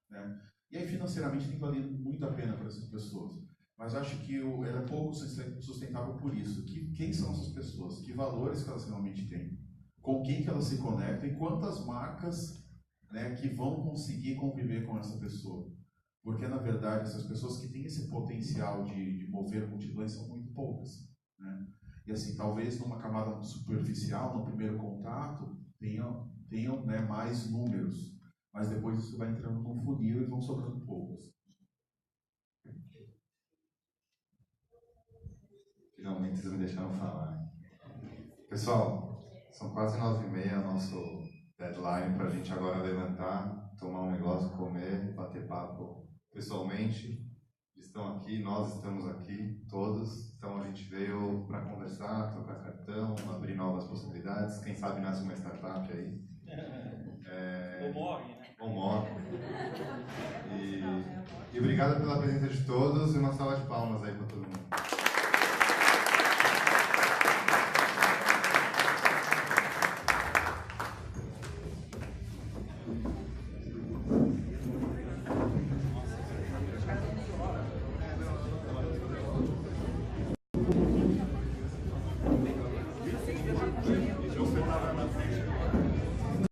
né? E aí, financeiramente, tem valido muito a pena para essas pessoas. Mas eu acho que ele é pouco sustentável por isso. Quem são essas pessoas? Que valores que elas realmente têm? Com quem que elas se conectam? E quantas marcas, né, que vão conseguir conviver com essa pessoa? Porque, na verdade, essas pessoas que têm esse potencial de mover multidões são muito poucas, né? E assim, talvez numa camada superficial, no primeiro contato, tenham né, mais números. Mas depois isso vai entrando num funil e vão sobrando poucos. Finalmente vocês me deixaram falar. Pessoal, são quase 9h30 nosso deadline para a gente agora levantar, tomar um negócio, comer, bater papo pessoalmente. Estão aqui, nós estamos aqui, todos. Então a gente veio para conversar, trocar cartão, abrir novas possibilidades. Quem sabe nasce uma startup aí. Ou morre, né? Ou morre. E obrigado pela presença de todos e uma salva de palmas aí para todo mundo.